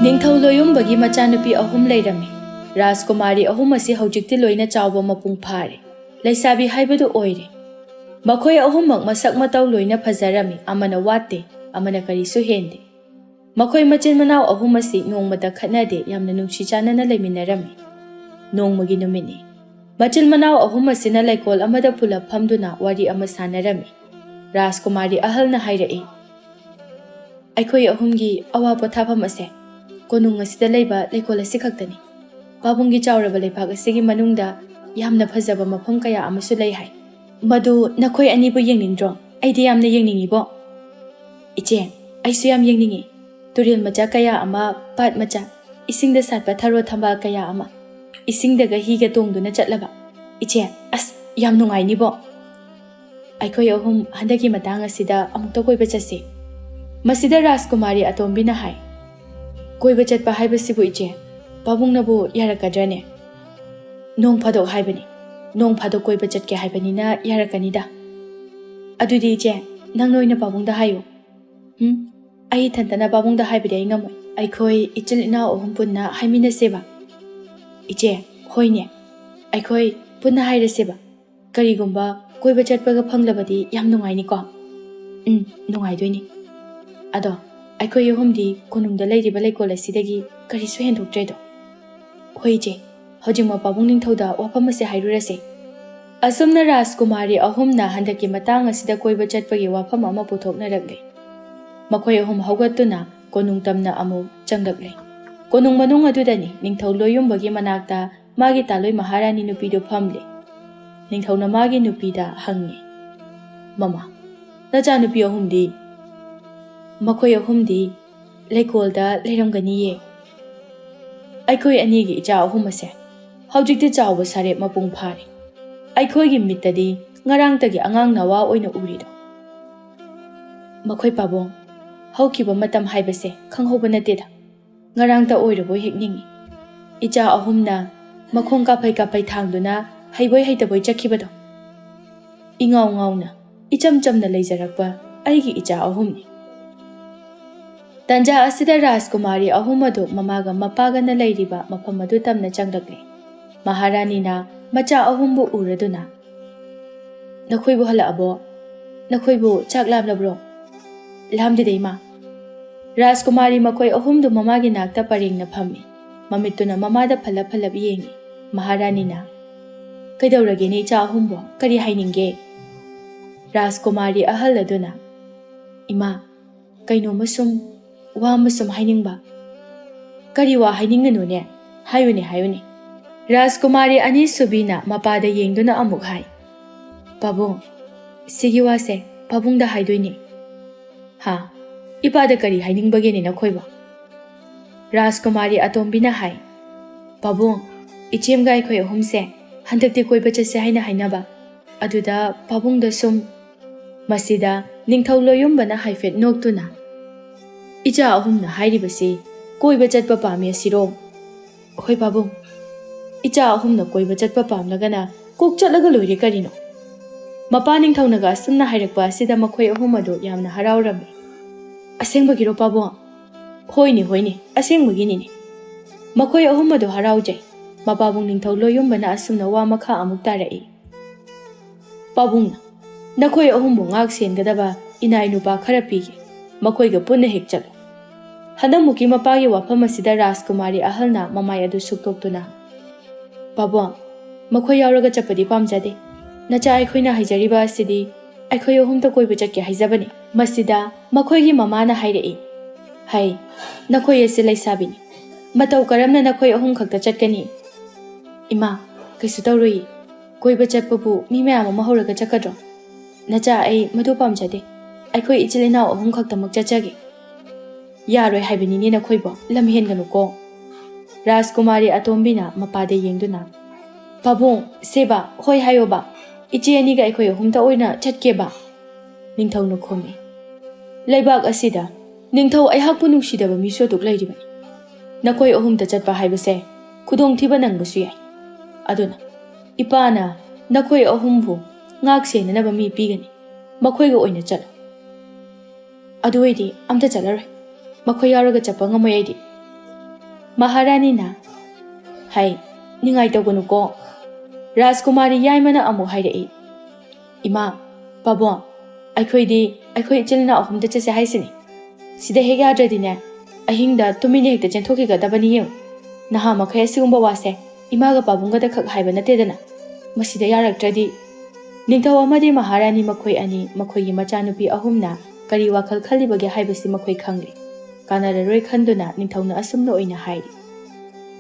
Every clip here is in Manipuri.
ꯅꯤꯡꯊꯧ ꯂꯣꯌꯨꯝꯕꯒꯤ ꯃꯆꯥꯅꯨꯄꯤ ꯑꯍꯨꯝ ꯂꯩꯔꯝꯃꯤ꯫ ꯔꯥꯖꯀꯨꯃꯥꯔꯤ ꯑꯍꯨꯝ ꯑꯁꯤ ꯍꯧꯖꯤꯛꯇꯤ ꯂꯣꯏꯅ ꯆꯥꯎꯕ ꯃꯄꯨꯡ ꯐꯥꯔꯦ, ꯂꯩꯁꯥꯕꯤ ꯍꯥꯏꯕꯗꯨ ꯑꯣꯏꯔꯦ꯫ ꯃꯈꯣꯏ ꯑꯍꯨꯝꯃꯛ ꯃꯁꯛ ꯃꯇꯧ ꯂꯣꯏꯅ ꯐꯖꯔꯝꯃꯤ, ꯑꯃꯅ ꯋꯥꯠꯇꯦ, ꯑꯃꯅ ꯀꯔꯤꯁꯨ ꯍꯦꯟꯗꯦ꯫ ꯃꯈꯣꯏ ꯃꯆꯤꯟ ꯃꯅꯥꯎ ꯑꯍꯨꯝ ꯑꯁꯤ ꯅꯣꯡꯃꯇ ꯈꯠꯅꯗꯦ, ꯌꯥꯝꯅ ꯅꯨꯡꯁꯤ ꯆꯥꯟꯅꯅ ꯂꯩꯃꯤꯟꯅꯔꯝꯃꯤ꯫ ꯅꯣꯡꯃꯒꯤ ꯅꯨꯃꯤꯠꯅꯤ꯫ ꯃꯆꯤꯟ ꯃꯅꯥꯎ ꯑꯍꯨꯝ ꯑꯁꯤꯅ ꯂꯩꯀꯣꯜ ꯑꯃꯗ ꯄꯨꯂꯞ ꯐꯝꯗꯨꯅ ꯋꯥꯔꯤ ꯑꯃ ꯁꯥꯟꯅꯔꯝꯃꯤ꯫ ꯔꯥꯖꯀꯨꯃꯥꯔꯤ ꯑꯍꯜꯅ ꯍꯥꯏꯔꯛꯏ, "ꯑꯩꯈꯣꯏ ꯑꯍꯨꯝꯒꯤ ꯑꯋꯥ ꯄꯣꯊꯥꯐꯝ ꯑꯁꯦ ꯀꯣꯅꯨꯡ ꯑꯁꯤꯗ ꯂꯩꯕ ꯂꯩꯀꯣꯜ ꯑꯁꯤ ꯈꯛꯇꯅꯤ꯫ ꯄꯥꯕꯨꯡꯒꯤ ꯆꯥꯎꯔꯕ ꯂꯩꯕꯥꯛ ꯑꯁꯤꯒꯤ ꯃꯅꯨꯡꯗ ꯌꯥꯝꯅ ꯐꯖꯕ ꯃꯐꯝ ꯀꯌꯥ ꯑꯃꯁꯨ ꯂꯩ ꯍꯥꯏ꯫ ꯃꯗꯨ ꯅꯈꯣꯏ ꯑꯅꯤꯕꯨ ꯌꯦꯡꯅꯤꯡꯗ꯭ꯔꯣ? ꯑꯩꯗꯤ ꯌꯥꯝꯅ ꯌꯦꯡꯅꯤꯡꯉꯤꯕꯣ꯫ ꯏꯆꯦ, ꯑꯩꯁꯨ ꯌꯥꯝ ꯌꯦꯡꯅꯤꯡꯉꯤ꯫ ꯇꯨꯔꯦꯜ ꯃꯆꯥ ꯀꯌꯥ ꯑꯃ, ꯄꯥꯠ ꯃꯆꯥ, ꯏꯁꯤꯡꯗ ꯁꯥꯠꯄ ꯊꯔꯣ ꯊꯝꯕꯥꯜ ꯀꯌꯥ ꯑꯃ, ꯏꯁꯤꯡꯗꯒ ꯍꯤꯒ ꯇꯣꯡꯗꯨꯅ ꯆꯠꯂꯕ꯫ ꯏꯆꯦ, ꯑꯁ ꯌꯥꯝ ꯅꯨꯡꯉꯥꯏꯅꯤꯕꯣ꯫ ꯑꯩꯈꯣꯏ ꯑꯍꯨꯝ ꯍꯟꯗꯛꯀꯤ ꯃꯇꯥꯡ ꯑꯁꯤꯗ ꯑꯃꯨꯛꯇ ꯀꯣꯏꯕ ꯆꯠꯁꯤ"꯫ ꯃꯁꯤꯗ ꯔꯥꯖꯀꯨꯃꯥꯔꯤ ꯑꯇꯣꯝꯕꯤꯅ ꯍꯥꯏ, "ꯀꯣꯏꯕ ꯆꯠꯄ ꯍꯥꯏꯕꯁꯤꯕꯨ ꯏꯆꯦ, ꯄꯥꯕꯨꯡꯅꯕꯨ ꯌꯥꯔꯛꯀꯗ꯭ꯔꯅꯦ? ꯅꯣꯡ ꯐꯥꯗꯣꯛ ꯍꯥꯏꯕꯅꯤ, ꯅꯣꯡ ꯐꯥꯗꯣꯛ ꯀꯣꯏꯕ ꯆꯠꯀꯦ ꯍꯥꯏꯕꯅꯤꯅ ꯌꯥꯔꯛꯀꯅꯤꯗ꯫ ꯑꯗꯨꯗꯤ ꯏꯆꯦ, ꯅꯪ ꯅꯣꯏꯅ ꯄꯥꯕꯨꯡꯗ ꯍꯥꯏꯌꯨ꯫ ꯑꯩ ꯏꯊꯟꯇꯅ ꯄꯥꯕꯨꯡꯗ ꯍꯥꯏꯕꯗꯤ ꯑꯩ ꯉꯝꯃꯣꯏ꯫ ꯑꯩꯈꯣꯏ ꯏꯆꯤꯜ ꯏꯅꯥꯎ ꯑꯍꯨꯝ ꯄꯨꯟꯅ ꯍꯥꯏꯃꯤꯟꯅꯁꯦꯕ꯫ ꯏꯆꯦ, ꯍꯣꯏꯅꯦ, ꯑꯩꯈꯣꯏ ꯄꯨꯟꯅ ꯍꯥꯏꯔꯁꯦꯕ꯫ ꯀꯔꯤꯒꯨꯝꯕ ꯀꯣꯏꯕ ꯆꯠꯄꯒ ꯐꯪꯂꯕꯗꯤ ꯌꯥꯝ ꯅꯨꯡꯉꯥꯏꯅꯤꯀꯣ꯫ ꯅꯨꯡꯉꯥꯏꯗꯣꯏꯅꯤ꯫ ꯑꯗꯣ ꯑꯩꯈꯣꯏ ꯑꯍꯨꯝꯗꯤ ꯀꯣꯅꯨꯡꯗ ꯂꯩꯔꯤꯕ ꯂꯩꯀꯣꯜ ꯑꯁꯤꯗꯒꯤ ꯀꯔꯤꯁꯨ ꯍꯦꯟꯗꯣꯛꯇ꯭ꯔꯦꯗꯣ꯫ ꯍꯣꯏ ꯏꯆꯦ, ꯍꯧꯖꯤꯛꯃꯛ ꯄꯥꯕꯨꯡ ꯅꯤꯡꯊꯧꯗ ꯋꯥꯐꯝ ꯑꯁꯤ ꯍꯥꯏꯔꯨꯔꯁꯦ꯫ ꯑꯁꯨꯝꯅ ꯔꯥꯖꯀꯨꯃꯥꯔꯤ ꯑꯍꯨꯝꯅ ꯍꯟꯗꯛꯀꯤ ꯃꯇꯥꯡ ꯑꯁꯤꯗ ꯀꯣꯏꯕ ꯆꯠꯄꯒꯤ ꯋꯥꯐꯝ ꯑꯃ ꯄꯨꯊꯣꯛꯅꯔꯛꯂꯦ꯫ ꯃꯈꯣꯏ ꯑꯍꯨꯝ ꯍꯧꯒꯠꯇꯨꯅ ꯀꯣꯅꯨꯡ ꯇꯝꯅ ꯑꯃꯨꯛ ꯆꯪꯂꯛꯂꯦ꯫ ꯀꯣꯅꯨꯡ ꯃꯅꯨꯡ ꯑꯗꯨꯗꯅꯤ ꯅꯤꯡꯊꯧ ꯂꯣꯌꯨꯝꯕꯒꯤ ꯃꯅꯥꯛꯇ ꯃꯥꯒꯤ ꯇꯥꯂꯣꯏ ꯃꯍꯥꯔꯥꯅꯤ ꯅꯨꯄꯤꯗꯨ ꯐꯝꯂꯤ꯫ ꯅꯤꯡꯊꯧꯅ ꯃꯥꯒꯤ ꯅꯨꯄꯤꯗ ꯍꯪꯉꯤ, "ꯃꯃꯥ, ꯅꯆꯥꯅꯨꯄꯤ ꯑꯍꯨꯝꯗꯤ?" "ꯃꯈꯣꯏ ꯑꯍꯨꯝꯗꯤ ꯂꯩꯀꯣꯜꯗ ꯂꯩꯔꯝꯒꯅꯤꯌꯦ꯫ ꯑꯩꯈꯣꯏ ꯑꯅꯤꯒꯤ ꯏꯆꯥ ꯑꯍꯨꯝ ꯑꯁꯦ ꯍꯧꯖꯤꯛꯇꯤ ꯆꯥꯎꯕ ꯁꯥꯔꯦꯞ ꯃꯄꯨꯡ ꯐꯥꯔꯦ꯫ ꯑꯩꯈꯣꯏꯒꯤ ꯃꯤꯠꯇꯗꯤ ꯉꯔꯥꯡꯇꯒꯤ ꯑꯉꯥꯡ ꯅꯋꯥ ꯑꯣꯏꯅ ꯎꯔꯤꯗꯣ꯫ ꯃꯈꯣꯏ ꯄꯥꯕꯨꯡ, ꯍꯧꯈꯤꯕ ꯃꯇꯝ ꯍꯥꯏꯕꯁꯦ ꯈꯪꯍꯧꯕ ꯅꯠꯇꯦꯗ, ꯉꯔꯥꯡꯇ ꯑꯣꯏꯔꯕꯣꯏ ꯍꯦꯛ ꯅꯤꯡꯏ꯫ ꯏꯆꯥ ꯑꯍꯨꯝꯅ ꯃꯈꯣꯡ ꯀꯥꯐꯩ ꯀꯥꯐꯩ ꯊꯥꯡꯗꯨꯅ ꯍꯩꯕꯣꯏ ꯍꯩꯇꯕꯣꯏ ꯆꯠꯈꯤꯕꯗꯣ꯫ ꯏꯉꯥꯎ ꯉꯥꯎꯅ ꯏꯆꯝ ꯆꯝꯅ ꯂꯩꯖꯔꯛꯄ ꯑꯩꯒꯤ ꯏꯆꯥ ꯑꯍꯨꯝꯅꯤ"꯫ ꯇꯟꯖꯥ ꯑꯁꯤꯗ ꯔꯥꯖꯀꯨꯃꯥꯔꯤ ꯑꯍꯨꯝ ꯑꯗꯨ ꯃꯃꯥꯒ ꯃꯄꯥꯒꯅ ꯂꯩꯔꯤꯕ ꯃꯐꯝ ꯑꯗꯨ ꯇꯝꯅ ꯆꯪꯂꯛꯂꯦ꯫ ꯃꯍꯥꯔꯥꯅꯤꯅ ꯃꯆꯥ ꯑꯍꯨꯝꯕꯨ ꯎꯔꯗꯨꯅ, "ꯅꯈꯣꯏꯕꯨ ꯍꯜꯂꯛꯑꯕꯣ? ꯅꯈꯣꯏꯕꯨ ꯆꯥꯛ ꯂꯥꯝꯂꯕ꯭ꯔꯣ?" "ꯂꯥꯝꯗꯦꯗ ꯏꯃꯥ"꯫ ꯔꯥꯖꯀꯨꯃꯥꯔꯤ ꯃꯈꯣꯏ ꯑꯍꯨꯝꯗꯨ ꯃꯃꯥꯒꯤ ꯅꯥꯛꯇ ꯄꯔꯦꯡꯅ ꯐꯝꯃꯤ, ꯃꯃꯤꯠꯇꯨꯅ ꯃꯃꯥꯗ ꯐꯜꯂꯞ ꯐꯜꯂꯞ ꯌꯦꯡꯉꯤ꯫ ꯃꯍꯥꯔꯥꯅꯤꯅ, "ꯀꯩꯗꯧꯔꯒꯦꯅꯦ ꯏꯆꯥ ꯑꯍꯨꯝꯕꯣ? ꯀꯔꯤ ꯍꯥꯏꯅꯤꯡꯒꯦ?" ꯔꯥꯖꯀꯨꯃꯥꯔꯤ ꯑꯍꯜ ꯑꯗꯨꯅ, "ꯏꯃꯥ, ꯀꯩꯅꯣꯝꯃ ꯋꯥ ꯑꯃ ꯍꯥꯏꯅꯤꯡꯕ"꯫ "ꯀꯔꯤ ꯋꯥ ꯍꯥꯏꯅꯤꯡꯉꯅꯣꯅꯦ? ꯍꯥꯏꯌꯨꯅꯦ ꯍꯥꯏꯌꯨꯅꯦ"꯫ ꯔꯥꯖꯀꯨꯃꯥꯔꯤ ꯑꯅꯤꯁꯨꯕꯤꯅ ꯃꯄꯥꯗ ꯌꯦꯡꯗꯨꯅ ꯑꯃꯨꯛ ꯍꯥꯏ, "ꯄꯥꯕꯨꯡ, ꯁꯤꯒꯤ ꯋꯥꯁꯦ ꯄꯥꯕꯨꯡꯗ ꯍꯥꯏꯗꯣꯏꯅꯦ"꯫ "ꯍꯥ? ꯏꯄꯥꯗ ꯀꯔꯤ ꯍꯥꯏꯅꯤꯡꯕꯒꯦꯅꯦ ꯅꯈꯣꯏꯕꯣ?" ꯔꯥꯖꯀꯨꯃꯥꯔꯤ ꯑꯇꯣꯝꯕꯤꯅ ꯍꯥꯏ, "ꯄꯥꯕꯨꯡ, ꯏꯆꯦꯝꯒ ꯑꯩꯈꯣꯏ ꯑꯍꯨꯝꯁꯦ ꯍꯟꯗꯛꯇꯤ ꯀꯣꯏꯕ ꯆꯠꯁꯦ ꯍꯥꯏꯅ ꯍꯥꯏꯅꯕ, ꯑꯗꯨꯗ ꯄꯥꯕꯨꯡꯗ ꯃꯁꯤꯗ ꯅꯤꯡꯊꯧ ꯂꯣꯌꯨꯝꯕꯅ ꯍꯥꯏꯐꯦꯠ ꯅꯣꯛꯇꯨꯅ, "ꯏꯆꯥ ꯑꯍꯨꯝꯅ ꯍꯥꯏꯔꯤꯕꯁꯤ ꯀꯣꯏꯕ ꯆꯠꯄ ꯄꯥꯝꯃꯤ ꯑꯁꯤꯔꯣ?" "ꯍꯣꯏ ꯄꯥꯕꯨꯡ, ꯏꯆꯥ ꯑꯍꯨꯝꯅ ꯀꯣꯏꯕ ꯆꯠꯄ ꯄꯥꯝꯂꯒꯅ ꯀꯣꯛ ꯆꯠꯂꯒ ꯂꯣꯏꯔꯦ ꯀꯔꯤꯅꯣ"꯫ ꯃꯄꯥ ꯅꯤꯡꯊꯧꯅꯒ ꯑꯁꯨꯝꯅ ꯍꯥꯏꯔꯛꯄ ꯑꯁꯤꯗ ꯃꯈꯣꯏ ꯑꯍꯨꯝ ꯑꯗꯨ ꯌꯥꯝꯅ ꯍꯔꯥꯎꯔꯝꯃꯤ꯫ "ꯑꯁꯦꯡꯕꯒꯤꯔꯣ ꯄꯥꯕꯨꯡ?" "ꯍꯣꯏꯅꯦ ꯍꯣꯏꯅꯦ, ꯑꯁꯦꯡꯕꯒꯤꯅꯤꯅꯦ"꯫ ꯃꯈꯣꯏ ꯑꯍꯨꯝ ꯑꯗꯨ ꯍꯔꯥꯎꯖꯩ꯫ ꯃꯄꯥꯕꯨꯡ ꯅꯤꯡꯊꯧ ꯂꯣꯌꯨꯝꯕꯅ ꯑꯁꯨꯝꯅ ꯋꯥ ꯃꯈꯥ ꯑꯃꯨꯛ ꯇꯥꯔꯛꯏ, "ꯄꯥꯕꯨꯡꯅ ꯅꯈꯣꯏ ꯑꯍꯨꯝꯕꯨ ꯉꯥꯛ ꯁꯦꯟꯒꯗꯕ ꯏꯅꯥꯏ ꯅꯨꯄꯥ ꯈꯔ ꯄꯤꯒꯦ, ꯃꯈꯣꯏꯒ ꯄꯨꯟꯅ ꯍꯦꯛ ꯆꯠꯂꯨ"꯫ ꯍꯟꯗꯛꯃꯨꯛꯀꯤ ꯃꯄꯥꯒꯤ ꯋꯥꯐꯝ ꯑꯁꯤꯗ ꯔꯥꯖꯀꯨꯃꯥꯔꯤ ꯑꯍꯜꯅ ꯃꯃꯥꯏ ꯑꯗꯨ ꯁꯨꯛꯇꯣꯛꯇꯨꯅ, "ꯄꯥꯕꯨꯡ, ꯃꯈꯣꯏ ꯌꯥꯎꯔꯒ ꯆꯠꯄꯗꯤ ꯄꯥꯝꯖꯗꯦ꯫ ꯅꯆꯥ ꯑꯩꯈꯣꯏꯅ ꯍꯥꯏꯖꯔꯤꯕ ꯑꯁꯤꯗꯤ ꯑꯩꯈꯣই ꯑꯍꯨꯝꯇ ꯀꯣꯏꯕ ꯆꯠꯀꯦ ꯍꯥꯏꯖꯕꯅꯤ"꯫ ꯃꯁꯤꯗ ꯃꯈꯣꯏꯒꯤ ꯃꯃꯥꯅ ꯍꯥꯏꯔꯛꯏ, "ꯍꯩ, ꯅꯈꯣꯏ ꯑꯁꯤ ꯂꯩꯁꯥꯕꯤꯅꯤ, ꯃꯇꯧ ꯀꯔꯝꯅ ꯅꯈꯣꯏ ꯑꯍꯨꯝ ꯈꯛꯇ ꯆꯠꯀꯅꯤ"꯫ "ꯏꯃꯥ, ꯀꯩꯁꯨ ꯇꯧꯔꯣꯏꯌꯦ, ꯀꯣꯏꯕ ꯆꯠꯄꯕꯨ ꯃꯤ ꯃꯌꯥꯝ ꯑꯃ ꯍꯧꯔꯒ ꯆꯠꯀꯗ꯭ꯔꯣ? ꯅꯆꯥ, ꯑꯩ ꯃꯗꯨ ꯄꯥꯝꯖꯗꯦ, ꯑꯩꯈꯣꯏ ꯏꯆꯤꯜ ꯏꯅꯥꯎ ꯑꯍꯨꯝ ꯈꯛꯇꯃꯛ ꯆꯠꯆꯒꯦ"꯫ "ꯌꯥꯔꯣꯏ ꯍꯥꯏꯕꯅꯤꯅꯦ ꯅꯈꯣꯏꯕꯣ, ꯂꯝ ꯍꯦꯟꯒꯅꯨꯀꯣ"꯫ ꯔꯥꯖꯀꯨꯃꯥꯔꯤ ꯑꯇꯣꯝꯕꯤꯅ ꯃꯄꯥꯗ ꯌꯦꯡꯗꯨꯅ, "ꯄꯥꯕꯨꯡ, ꯁꯦꯕ, ꯍꯣꯏ ꯍꯥꯏꯌꯣꯕ, ꯏꯆꯦ ꯑꯅꯤꯒ ꯑꯩꯈꯣꯏ ꯑꯍꯨꯝꯇ ꯑꯣꯏꯅ ꯆꯠꯀꯦꯕ"꯫ ꯅꯤꯡꯊꯧꯅ ꯈꯨꯝꯃꯤ, "ꯂꯩꯕꯥꯛ ꯑꯁꯤꯗ ꯅꯤꯡꯊꯧ ꯑꯩꯍꯥꯛꯄꯨ ꯅꯨꯡꯁꯤꯗꯕ ꯃꯤꯁꯨ ꯑꯗꯨꯛ ꯂꯩꯔꯤꯕꯅꯤ꯫ ꯅꯈꯣꯏ ꯑꯍꯨꯝꯇ ꯆꯠꯄ ꯍꯥꯏꯕꯁꯦ ꯈꯨꯗꯣꯡꯊꯤꯕ ꯅꯪꯕꯁꯨ ꯌꯥꯏ꯫ ꯑꯗꯨꯅ ꯏꯄꯥꯅ ꯅꯈꯣꯏ ꯑꯍꯨꯝꯕꯨ ꯉꯥꯛ ꯁꯦꯟꯅꯅꯕ ꯃꯤ ꯄꯤꯒꯅꯤ, ꯃꯈꯣꯏꯒ ꯑꯣꯏꯅ ꯆꯠꯂꯨ"꯫ "ꯑꯗꯨ ꯑꯣꯏꯗꯤ ꯑꯝꯇ ꯆꯠꯂꯔꯣꯏ, ꯃꯈꯣꯏ ꯌꯥꯎꯔꯒ ꯆꯠꯄ ꯉꯝꯃꯣꯏ ꯑꯩꯗꯤ"꯫ ꯃꯍꯥꯔꯥꯅꯤꯅ ꯍꯩ ꯅꯤꯡꯉꯥꯏ ꯇꯧꯒꯅꯨꯀꯣ ꯔꯥꯖꯀꯨꯃꯥꯔꯤ ꯌꯥꯏꯃꯅ ꯑꯃꯨꯛ ꯍꯥꯏꯔꯛꯏ ꯏꯃꯥ ꯄꯥꯕꯨꯡ ꯑꯩꯈꯣꯏ ꯏꯆꯤꯜ ꯏꯅꯥꯎ ꯑꯍꯨꯝꯗ ꯆꯠꯁꯦ ꯍꯥꯏꯁꯤꯅꯤ ꯁꯤꯗ ꯍꯦꯛ ꯌꯥꯗ꯭ꯔꯗꯤꯅꯦ ꯑꯍꯤꯡꯗ ꯇꯨꯃꯤꯟꯅ ꯍꯦꯛꯇ ꯆꯦꯟꯊꯣꯛꯈꯤꯒꯗꯕꯅꯤ ꯌꯦꯡꯉꯨ ꯅꯍꯥ ꯃꯈꯩ ꯑꯁꯤꯒꯨꯝꯕ ꯋꯥꯁꯦ ꯏꯃꯥꯒ ꯄꯥꯕꯨꯡꯒꯗ ꯈꯛ ꯍꯥꯏꯕ ꯅꯠꯇꯦꯗꯅ ꯃꯁꯤꯗ ꯌꯥꯔꯛꯇ꯭ꯔꯗꯤ ꯅꯤꯡꯊꯧ ꯑꯃꯗꯤ ꯃꯍꯥꯔꯥꯅꯤ ꯃꯈꯣꯏ ꯑꯅꯤ ꯃꯈꯣꯏꯒꯤ ꯃꯆꯥꯅꯨꯄꯤ ꯑꯍꯨꯝꯅ ꯀꯔꯤ ꯋꯥꯈꯜ ꯈꯜꯂꯤꯕꯒꯦ ꯍꯥꯏꯕꯁꯤ ꯃꯈꯣꯏ ꯈꯪꯂꯤ ꯀꯥꯟꯅꯔꯔꯣꯏ ꯈꯟꯗꯨꯅ ꯅꯤꯡꯊꯧꯅ ꯑꯁꯨꯝꯅ ꯑꯣꯏꯅ ꯍꯥꯏꯔꯤ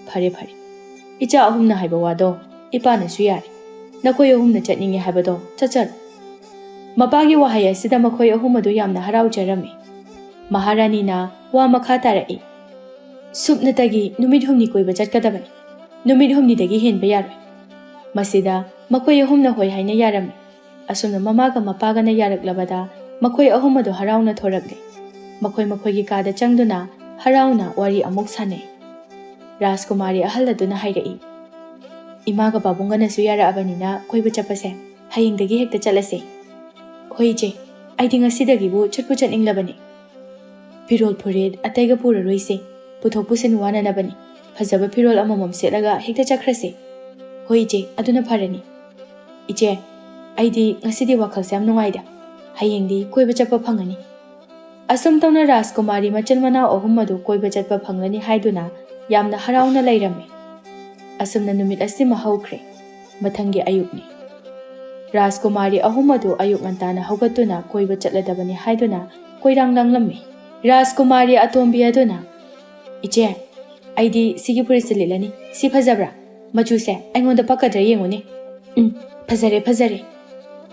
ꯐꯔꯦ ꯏꯆꯥ ꯑꯍꯨꯝꯅ ꯍꯥꯏꯕ ꯋꯥꯗꯣ ꯏꯄꯥꯅꯁꯨ ꯌꯥꯔꯦ ꯅꯈꯣꯏ ꯑꯍꯨꯝꯅ ꯆꯠꯅꯤꯡꯉꯦ ꯍꯥꯏꯕꯗꯣ ꯆꯠꯆꯔꯣ ꯃꯄꯥꯒꯤ ꯋꯥꯍꯩ ꯑꯁꯤꯗ ꯃꯈꯣꯏ ꯑꯍꯨꯝ ꯑꯗꯨ ꯌꯥꯝꯅ ꯍꯔꯥꯎꯖꯔꯝꯃꯤ ꯃꯍꯥꯔꯥꯅꯤꯅ ꯋꯥ ꯃꯈꯥ ꯇꯥꯔꯛꯏ ꯁꯨꯞꯅꯇꯒꯤ ꯅꯨꯃꯤꯠ ꯍꯨꯝꯅꯤ ꯀꯣꯏꯕ ꯆꯠꯀꯗꯕꯅꯤ ꯅꯨꯃꯤꯠ ꯍꯨꯝꯅꯤꯗꯒꯤ ꯍꯦꯟꯕ ꯌꯥꯔꯣꯏ ꯃꯁꯤꯗ ꯃꯈꯣꯏ ꯑꯍꯨꯝꯅ ꯍꯣꯏ ꯍꯥꯏꯅ ꯌꯥꯔꯝꯃꯤ ꯑꯁꯨꯝꯅ ꯃꯃꯥꯒ ꯃꯄꯥꯒꯅ ꯌꯥꯔꯛꯂꯕꯗ ꯃꯈꯣꯏ ꯑꯍꯨꯝ ꯑꯗꯨ ꯍꯔꯥꯎꯅ ꯊꯣꯔꯛꯂꯤ ꯃꯈꯣꯏꯒꯤ ꯀꯥꯗ ꯆꯪꯗꯨꯅ ꯍꯔꯥꯎꯅ ꯋꯥꯔꯤ ꯑꯃꯨꯛ ꯁꯥꯟꯅꯩ ꯔꯥꯖꯀꯨꯃꯥꯔꯤ ꯑꯍꯜ ꯑꯗꯨꯅ ꯍꯥꯏꯔꯛꯏ ꯏꯃꯥꯒ ꯄꯥꯕꯨꯡꯒꯅꯁꯨ ꯌꯥꯔꯛꯑꯕꯅꯤꯅ ꯀꯣꯏꯕ ꯆꯠꯄꯁꯦ ꯍꯌꯦꯡꯗꯒꯤ ꯍꯦꯛꯇ ꯆꯠꯂꯁꯤ ꯍꯣꯏ ꯏꯆꯦ ꯑꯩꯗꯤ ꯉꯁꯤꯗꯒꯤꯕꯨ ꯆꯠꯅꯤꯡꯂꯕꯅꯤ ꯐꯤꯔꯣꯜ ꯐꯨꯔꯤꯠ ꯑꯇꯩꯒ ꯄꯨꯔꯔꯣꯏꯁꯤ ꯄꯨꯊꯣꯛ ꯄꯨꯁꯤꯟ ꯋꯥꯅꯅꯕꯅꯤ ꯐꯖꯕ ꯐꯤꯔꯣꯜ ꯑꯃꯃꯝ ꯁꯦꯠꯂꯒ ꯍꯦꯛꯇ ꯆꯠꯈ꯭ꯔꯁꯤ ꯍꯣꯏ ꯏꯆꯦ ꯑꯗꯨꯅ ꯐꯔꯅꯤ ꯏꯆꯦ ꯑꯩꯗꯤ ꯉꯁꯤꯗꯤ ꯋꯥꯈꯜꯁꯦ ꯌꯥꯝ ꯅꯨꯡꯉꯥꯏꯗ ꯍꯌꯦꯡꯗꯤ ꯀꯣꯏꯕ ꯆꯠꯄ ꯐꯪꯒꯅꯤ ꯑꯁꯨꯝ ꯇꯧꯅ ꯔꯥꯖꯀꯨꯃꯥꯔꯤ ꯃꯆꯤꯟ ꯃꯅꯥꯎ ꯑꯍꯨꯝ ꯑꯗꯨ ꯀꯣꯏꯕ ꯆꯠꯄ ꯐꯪꯂꯅꯤ ꯍꯥꯏꯗꯨꯅ ꯌꯥꯝꯅ ꯍꯔꯥꯎꯅ ꯂꯩꯔꯝꯃꯤ ꯑꯁꯨꯝꯅ ꯅꯨꯃꯤꯠ ꯑꯁꯤꯃ ꯍꯧꯈ꯭ꯔꯦ ꯃꯊꯪꯒꯤ ꯑꯌꯨꯛꯅꯤ ꯔꯥꯖꯀꯨꯃꯥꯔꯤ ꯑꯍꯨꯝ ꯑꯗꯨ ꯑꯌꯨꯛ ꯉꯟꯇꯥꯅ ꯍꯧꯒꯠꯇꯨꯅ ꯀꯣꯏꯕ ꯆꯠꯂꯗꯕꯅꯤ ꯍꯥꯏꯗꯨꯅ ꯀꯣꯏꯔꯥꯡ ꯂꯥꯡꯂꯝꯃꯤ ꯔꯥꯖꯀꯨꯃꯥꯔꯤ ꯑꯇꯣꯝꯕꯤ ꯑꯗꯨꯅ ꯏꯆꯦ ꯑꯩꯗꯤ ꯁꯤꯒꯤ ꯐꯨꯔꯤꯠꯁꯦ ꯂꯤꯠꯂꯅꯤ ꯁꯤ ꯐꯖꯕ꯭ꯔꯥ ꯃꯆꯨꯁꯦ ꯑꯩꯉꯣꯟꯗ ꯄꯛꯀꯗ꯭ꯔꯥ ꯌꯦꯡꯉꯨꯅꯦ ꯐꯖꯔꯦ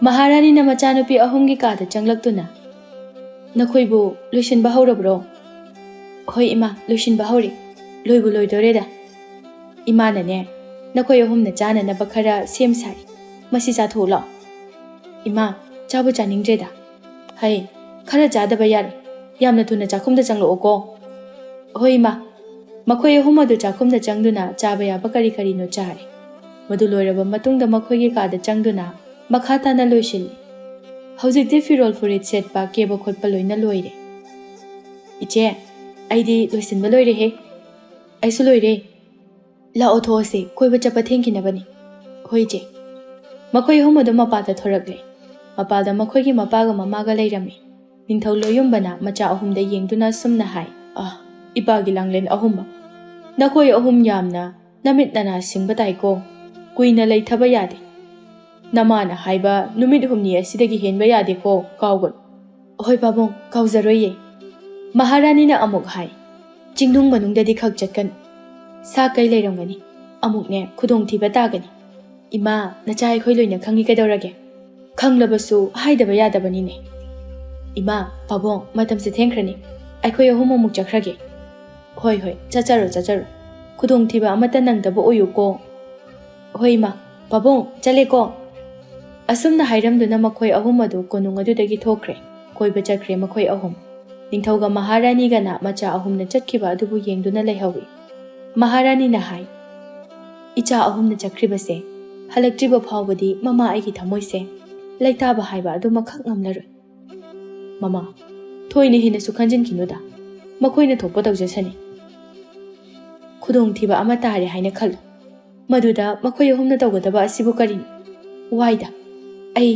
ꯃꯍꯥꯔꯥꯅꯤꯅ ꯃꯆꯥꯅꯨꯄꯤ ꯑꯍꯨꯝꯒꯤ ꯀꯥꯗ ꯆꯪꯂꯛꯇꯨꯅ ꯅꯈꯣꯏꯕꯨ ꯂꯣꯏꯁꯤꯟꯕ ꯍꯧꯔꯕ꯭ꯔꯣ ꯍꯣꯏ ꯏꯃꯥ ꯂꯣꯏꯁꯤꯟꯕ ꯍꯧꯔꯤ ꯂꯣꯏꯕꯨ ꯂꯣꯏꯗꯣꯔꯦꯗ ꯏꯃꯥꯅꯅꯦ ꯅꯈꯣꯏ ꯑꯍꯨꯝꯅ ꯆꯥꯅꯅꯕ ꯈꯔ ꯁꯦꯝ ꯁꯥꯔꯤ ꯃꯁꯤ ꯆꯥꯊꯣꯛꯎ ꯂꯥꯎ ꯏꯃꯥ ꯆꯥꯕꯨ ꯆꯥꯅꯤꯡꯗ꯭ꯔꯦꯗ ꯍꯩ ꯈꯔ ꯆꯥꯗꯕ ꯌꯥꯔꯣꯏ ꯌꯥꯝꯅ ꯊꯨꯅ ꯆꯥꯛꯈꯨꯝꯗ ꯆꯪꯂꯛꯑꯣꯀꯣ ꯍꯣꯏ ꯏꯃꯥ ꯃꯈꯣꯏ ꯑꯍꯨꯝ ꯑꯗꯨ ꯆꯥꯛꯈꯨꯝꯗ ꯆꯪꯗꯨꯅ ꯆꯥꯕ ꯌꯥꯕ ꯀꯔꯤꯅꯣ ꯆꯥꯔꯦ ꯃꯗꯨ ꯂꯣꯏꯔꯕ ꯃꯇꯨꯡꯗ ꯃꯈꯣꯏꯒꯤ ꯀꯥꯗ ꯆꯪꯗꯨꯅ ꯃꯈꯥ ꯇꯥꯅ ꯂꯣꯏꯁꯤꯜꯂꯤ ꯍꯧꯖꯤꯛꯇꯤ ꯐꯤꯔꯣꯜ ꯐꯨꯔꯤꯠ ꯁꯦꯠꯄ ꯀꯦꯕ ꯈꯣꯠꯄ ꯂꯣꯏꯅ ꯂꯣꯏꯔꯦ ꯏꯆꯦ ꯑꯩꯗꯤ ꯂꯣꯏꯁꯤꯟꯕ ꯂꯣꯏꯔꯦꯍꯦ ꯑꯩꯁꯨ ꯂꯣꯏꯔꯦ ꯂꯥꯛꯑꯣ ꯊꯣꯛꯑꯁꯤ ꯀꯣꯏꯕ ꯆꯠꯄ ꯊꯦꯡꯈꯤꯅꯕꯅꯤ ꯍꯣꯏ ꯏꯆꯦ ꯃꯈꯣꯏ ꯑꯍꯨꯝ ꯑꯗꯨ ꯃꯄꯥꯗ ꯊꯣꯔꯛꯂꯦ ꯃꯄꯥꯗ ꯃꯈꯣꯏꯒꯤ ꯃꯄꯥꯒ ꯃꯃꯥꯒ ꯂꯩꯔꯝꯃꯤ ꯅꯤꯡꯊꯧ ꯂꯣꯌꯨꯝꯕꯅ ꯃꯆꯥ ꯑꯍꯨꯝꯗ ꯌꯦꯡꯗꯨꯅ ꯁꯨꯝꯅ ꯍꯥꯏ ꯏꯄꯥꯒꯤ ꯂꯥꯡꯂꯦꯟ ꯑꯍꯨꯝꯃꯛ ꯅꯈꯣꯏ ꯑꯍꯨꯝ ꯌꯥꯝꯅ ꯅꯃꯤꯠ ꯅꯅꯥ ꯁꯤꯡꯕ ꯇꯥꯏꯀꯣ ꯀꯨꯏꯅ ꯂꯩꯊꯕ ꯌꯥꯗꯦ ꯅꯃꯥꯅ ꯍꯥꯏꯕ ꯅꯨꯃꯤꯠ ꯍꯨꯝꯅꯤ ꯑꯁꯤꯗꯒꯤ ꯍꯦꯟꯕ ꯌꯥꯗꯦꯀꯣ ꯀꯥꯎꯒꯅꯨ ꯍꯣꯏ ꯄꯥꯕꯨꯡ ꯀꯥꯎꯖꯔꯣꯏꯌꯦ ꯃꯍꯥꯔꯥꯅꯤꯅ ꯑꯃꯨꯛ ꯍꯥꯏ ꯆꯤꯡꯅꯨꯡ ꯃꯅꯨꯡꯗꯗꯤ ꯈꯛ ꯆꯠꯀꯅꯨ ꯁꯥ ꯀꯩ ꯂꯩꯔꯝꯒꯅꯤ ꯑꯃꯨꯛꯅꯦ ꯈꯨꯗꯣꯡꯊꯤꯕ ꯇꯥꯒꯅꯤ ꯏꯃꯥ ꯅꯆꯥ ꯑꯩꯈꯣꯏ ꯂꯣꯏꯅ ꯈꯪꯉꯤ ꯀꯩꯗꯧꯔꯒꯦ ꯈꯪꯂꯕꯁꯨ ꯍꯥꯏꯗꯕ ꯌꯥꯗꯕꯅꯤꯅꯦ ꯏꯃꯥ ꯄꯥꯕꯨꯡ ꯃꯇꯝꯁꯦ ꯊꯦꯡꯈ꯭ꯔꯅꯤ ꯑꯩꯈꯣꯏ ꯑꯍꯨꯝ ꯑꯃꯨꯛ ꯆꯠꯈ꯭ꯔꯒꯦ ꯍꯣꯏ ꯆꯠꯆꯔꯣ ꯈꯨꯗꯣꯡꯊꯤꯕ ꯑꯃꯠꯇ ꯅꯪꯗꯕ ꯑꯣꯏꯌꯨꯀꯣ ꯍꯣꯏ ꯏꯃꯥ ꯄꯥꯕꯨꯡ ꯆꯠꯂꯦꯀꯣ ꯑꯁꯨꯝꯅ ꯍꯥꯏꯔꯝꯗꯨꯅ ꯃꯈꯣꯏ ꯑꯍꯨꯝ ꯑꯗꯨ ꯀꯣꯅꯨꯡ ꯑꯗꯨꯗꯒꯤ ꯊꯣꯛꯈ꯭ꯔꯦ ꯀꯣꯏꯕ ꯆꯠꯈ꯭ꯔꯦ ꯃꯈꯣꯏ ꯑꯍꯨꯝ ꯅꯤꯡꯊꯧꯒ ꯃꯍꯥꯔꯥꯅꯤꯒꯅ ꯃꯆꯥ ꯑꯍꯨꯝꯅ ꯆꯠꯈꯤꯕ ꯑꯗꯨꯕꯨ ꯌꯦꯡꯗꯨꯅ ꯂꯩꯍꯧꯏ ꯃꯍꯥꯔꯥꯅꯤꯅ ꯍꯥꯏ ꯏꯆꯥ ꯑꯍꯨꯝꯅ ꯆꯠꯈ꯭ꯔꯤꯕꯁꯦ ꯍꯜꯂꯛꯇ꯭ꯔꯤꯕ ꯐꯥꯎꯕꯗꯤ ꯃꯃꯥ ꯑꯩꯒꯤ ꯊꯃꯣꯏꯁꯦ ꯂꯩꯇꯥꯕ ꯍꯥꯏꯕ ꯑꯗꯨꯃꯈꯛ ꯉꯝꯂꯔꯣꯏ ꯃꯃꯥ ꯊꯣꯏꯅ ꯍꯦꯟꯅꯁꯨ ꯈꯟꯖꯤꯟꯈꯤꯅꯨꯗ ꯃꯈꯣꯏꯅ ꯊꯣꯛꯄ ꯇꯧꯖꯁꯅꯤ ꯈꯨꯗꯣꯡꯊꯤꯕ ꯑꯃ ꯇꯥꯔꯦ ꯍꯥꯏꯅ ꯈꯜꯂꯨ ꯃꯗꯨꯗ ꯃꯈꯣꯏ ꯑꯍꯨꯝꯅ ꯇꯧꯒꯗꯕ ꯑꯁꯤꯕꯨ ꯀꯔꯤꯅꯣ ꯋꯥꯏꯗ ꯑꯩ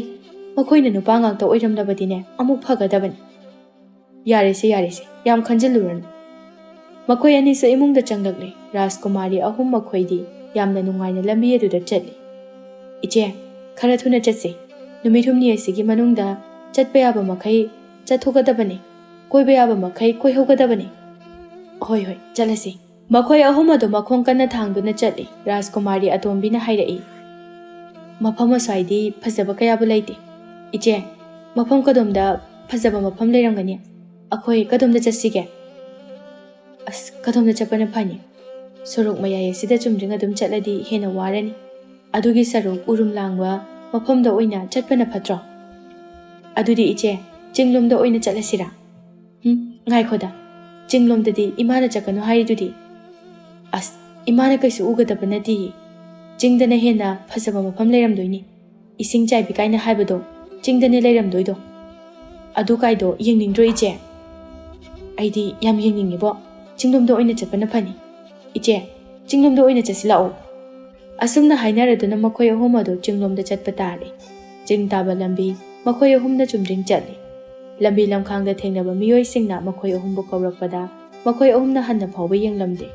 ꯃꯈꯣꯏꯅ ꯅꯨꯄꯥ ꯉꯥꯛꯇ ꯑꯣꯏꯔꯝꯂꯕꯗꯤꯅꯦ ꯑꯃꯨꯛ ꯐꯒꯗꯕꯅꯤ ꯌꯥꯔꯦꯁꯦ ꯌꯥꯝ ꯈꯟꯖꯤꯜꯂꯨꯔꯅꯨ ꯃꯈꯣꯏ ꯑꯅꯤꯁꯨ ꯏꯃꯨꯡꯗ ꯆꯪꯂꯛꯂꯦ ꯔꯥꯖꯀꯨꯃꯥꯔꯤ ꯑꯍꯨꯝ ꯃꯈꯣꯏꯗꯤ ꯌꯥꯝꯅ ꯅꯨꯡꯉꯥꯏꯅ ꯂꯝꯕꯤ ꯑꯗꯨꯗ ꯆꯠꯂꯤ ꯏꯆꯦ ꯈꯔ ꯊꯨꯅ ꯆꯠꯁꯤ ꯅꯨꯃꯤꯠ ꯍꯨꯝꯅꯤ ꯑꯁꯤꯒꯤ ꯃꯅꯨꯡꯗ ꯆꯠꯄ ꯌꯥꯕ ꯃꯈꯩ ꯆꯠꯊꯣꯛꯀꯗꯕꯅꯤ ꯀꯣꯏꯕ ꯌꯥꯕ ꯃꯈꯩ ꯀꯣꯏꯍꯧꯒꯗꯕꯅꯤ ꯍꯣꯏ ꯆꯠꯂꯁꯤ ꯃꯈꯣꯏ ꯑꯍꯨꯝ ꯑꯗꯨ ꯃꯈꯣꯡ ꯀꯟꯅ ꯊꯥꯡꯗꯨꯅ ꯆꯠꯂꯤ ꯔꯥꯖꯀꯨꯃꯥꯔꯤ ꯑꯇꯣꯝꯕꯤꯅ ꯍꯥꯏꯔꯛꯏ ꯃꯐꯝ ꯑꯁ꯭ꯋꯥꯏꯗꯤ ꯐꯖꯕ ꯀꯌꯥꯕꯨ ꯂꯩꯇꯦ ꯏꯆꯦ ꯃꯐꯝ ꯀꯗꯣꯝꯗ ꯐꯖꯕ ꯃꯐꯝ ꯂꯩꯔꯝꯒꯅꯤ ꯑꯩꯈꯣꯏ ꯀꯗꯣꯝꯗ ꯆꯠꯁꯤꯒꯦ ꯀꯗꯣꯝꯗ ꯆꯠꯄꯅ ꯐꯅꯤ ꯁꯣꯔꯣꯛ ꯃꯌꯥꯏ ꯑꯁꯤꯗ ꯆꯨꯝꯗ꯭ꯔꯤꯡ ꯑꯗꯨꯝ ꯆꯠꯂꯗꯤ ꯍꯦꯟꯅ ꯋꯥꯔꯅꯤ ꯑꯗꯨꯒꯤ ꯁꯔꯨꯛ ꯎꯔꯨꯝ ꯂꯥꯡꯕ ꯃꯐꯝꯗ ꯑꯣꯏꯅ ꯆꯠꯄꯅ ꯐꯠꯇ꯭ꯔꯣ ꯑꯗꯨꯗꯤ ꯏꯆꯦ ꯆꯤꯡꯂꯣꯝꯗ ꯑꯣꯏꯅ ꯆꯠꯂꯁꯤꯔꯥ ꯉꯥꯏꯈꯣꯗ ꯆꯤꯡꯂꯣꯝꯗꯗꯤ ꯏꯃꯥꯅ ꯆꯠꯀꯅꯨ ꯍꯥꯏꯔꯤꯗꯨꯗꯤ ꯏꯃꯥꯅ ꯀꯩꯁꯨ ꯎꯒꯗꯕ ꯅꯠꯇꯤꯌꯦ ꯆꯤꯡꯗꯅ ꯍꯦꯟꯅ ꯐꯖꯕ ꯃꯐꯝ ꯂꯩꯔꯝꯗꯣꯏꯅꯤ ꯏꯁꯤꯡ ꯆꯥꯏꯕꯤ ꯀꯥꯏꯅ ꯍꯥꯏꯕꯗꯣ ꯆꯤꯡꯗꯅꯦ ꯂꯩꯔꯝꯗꯣꯏꯗꯣ ꯑꯗꯨ ꯀꯥꯏꯗꯣ ꯌꯦꯡꯅꯤꯡꯗ꯭ꯔꯣ ꯏꯆꯦ ꯑꯩꯗꯤ ꯌꯥꯝ ꯌꯦꯡꯅꯤꯡꯉꯤꯕꯣ ꯆꯤꯡꯂꯣꯝꯗ ꯑꯣꯏꯅ ꯆꯠꯄꯅ ꯐꯅꯤ ꯏꯆꯦ, ꯆꯤꯡꯂꯣꯝꯗ ꯑꯣꯏꯅ ꯆꯠꯁꯤꯜꯂꯛꯑꯣ꯫ ꯑꯁꯨꯝꯅ ꯍꯥꯏꯅꯔꯗꯨꯅ ꯃꯈꯣꯏ ꯑꯍꯨꯝ ꯑꯗꯨ ꯆꯤꯡꯂꯣꯝꯗ ꯆꯠꯄ ꯇꯥꯔꯦ꯫ ꯆꯤꯡ ꯇꯥꯕ ꯂꯝꯕꯤ ꯃꯈꯣꯏ ꯑꯍꯨꯝꯅ ꯆꯨꯝꯗ꯭ꯔꯤꯡ ꯆꯠꯂꯤ꯫ ꯂꯝꯕꯤ ꯂꯝꯈꯥꯡꯗ ꯊꯦꯡꯅꯕ ꯃꯤꯑꯣꯏꯁꯤꯡꯅ ꯃꯈꯣꯏ ꯑꯍꯨꯝꯕꯨ ꯀꯧꯔꯛꯄꯗ ꯃꯈꯣꯏ ꯑꯍꯨꯝꯅ ꯍꯟꯅ ꯐꯥꯎꯕ ꯌꯦꯡꯂꯝꯗꯦ꯫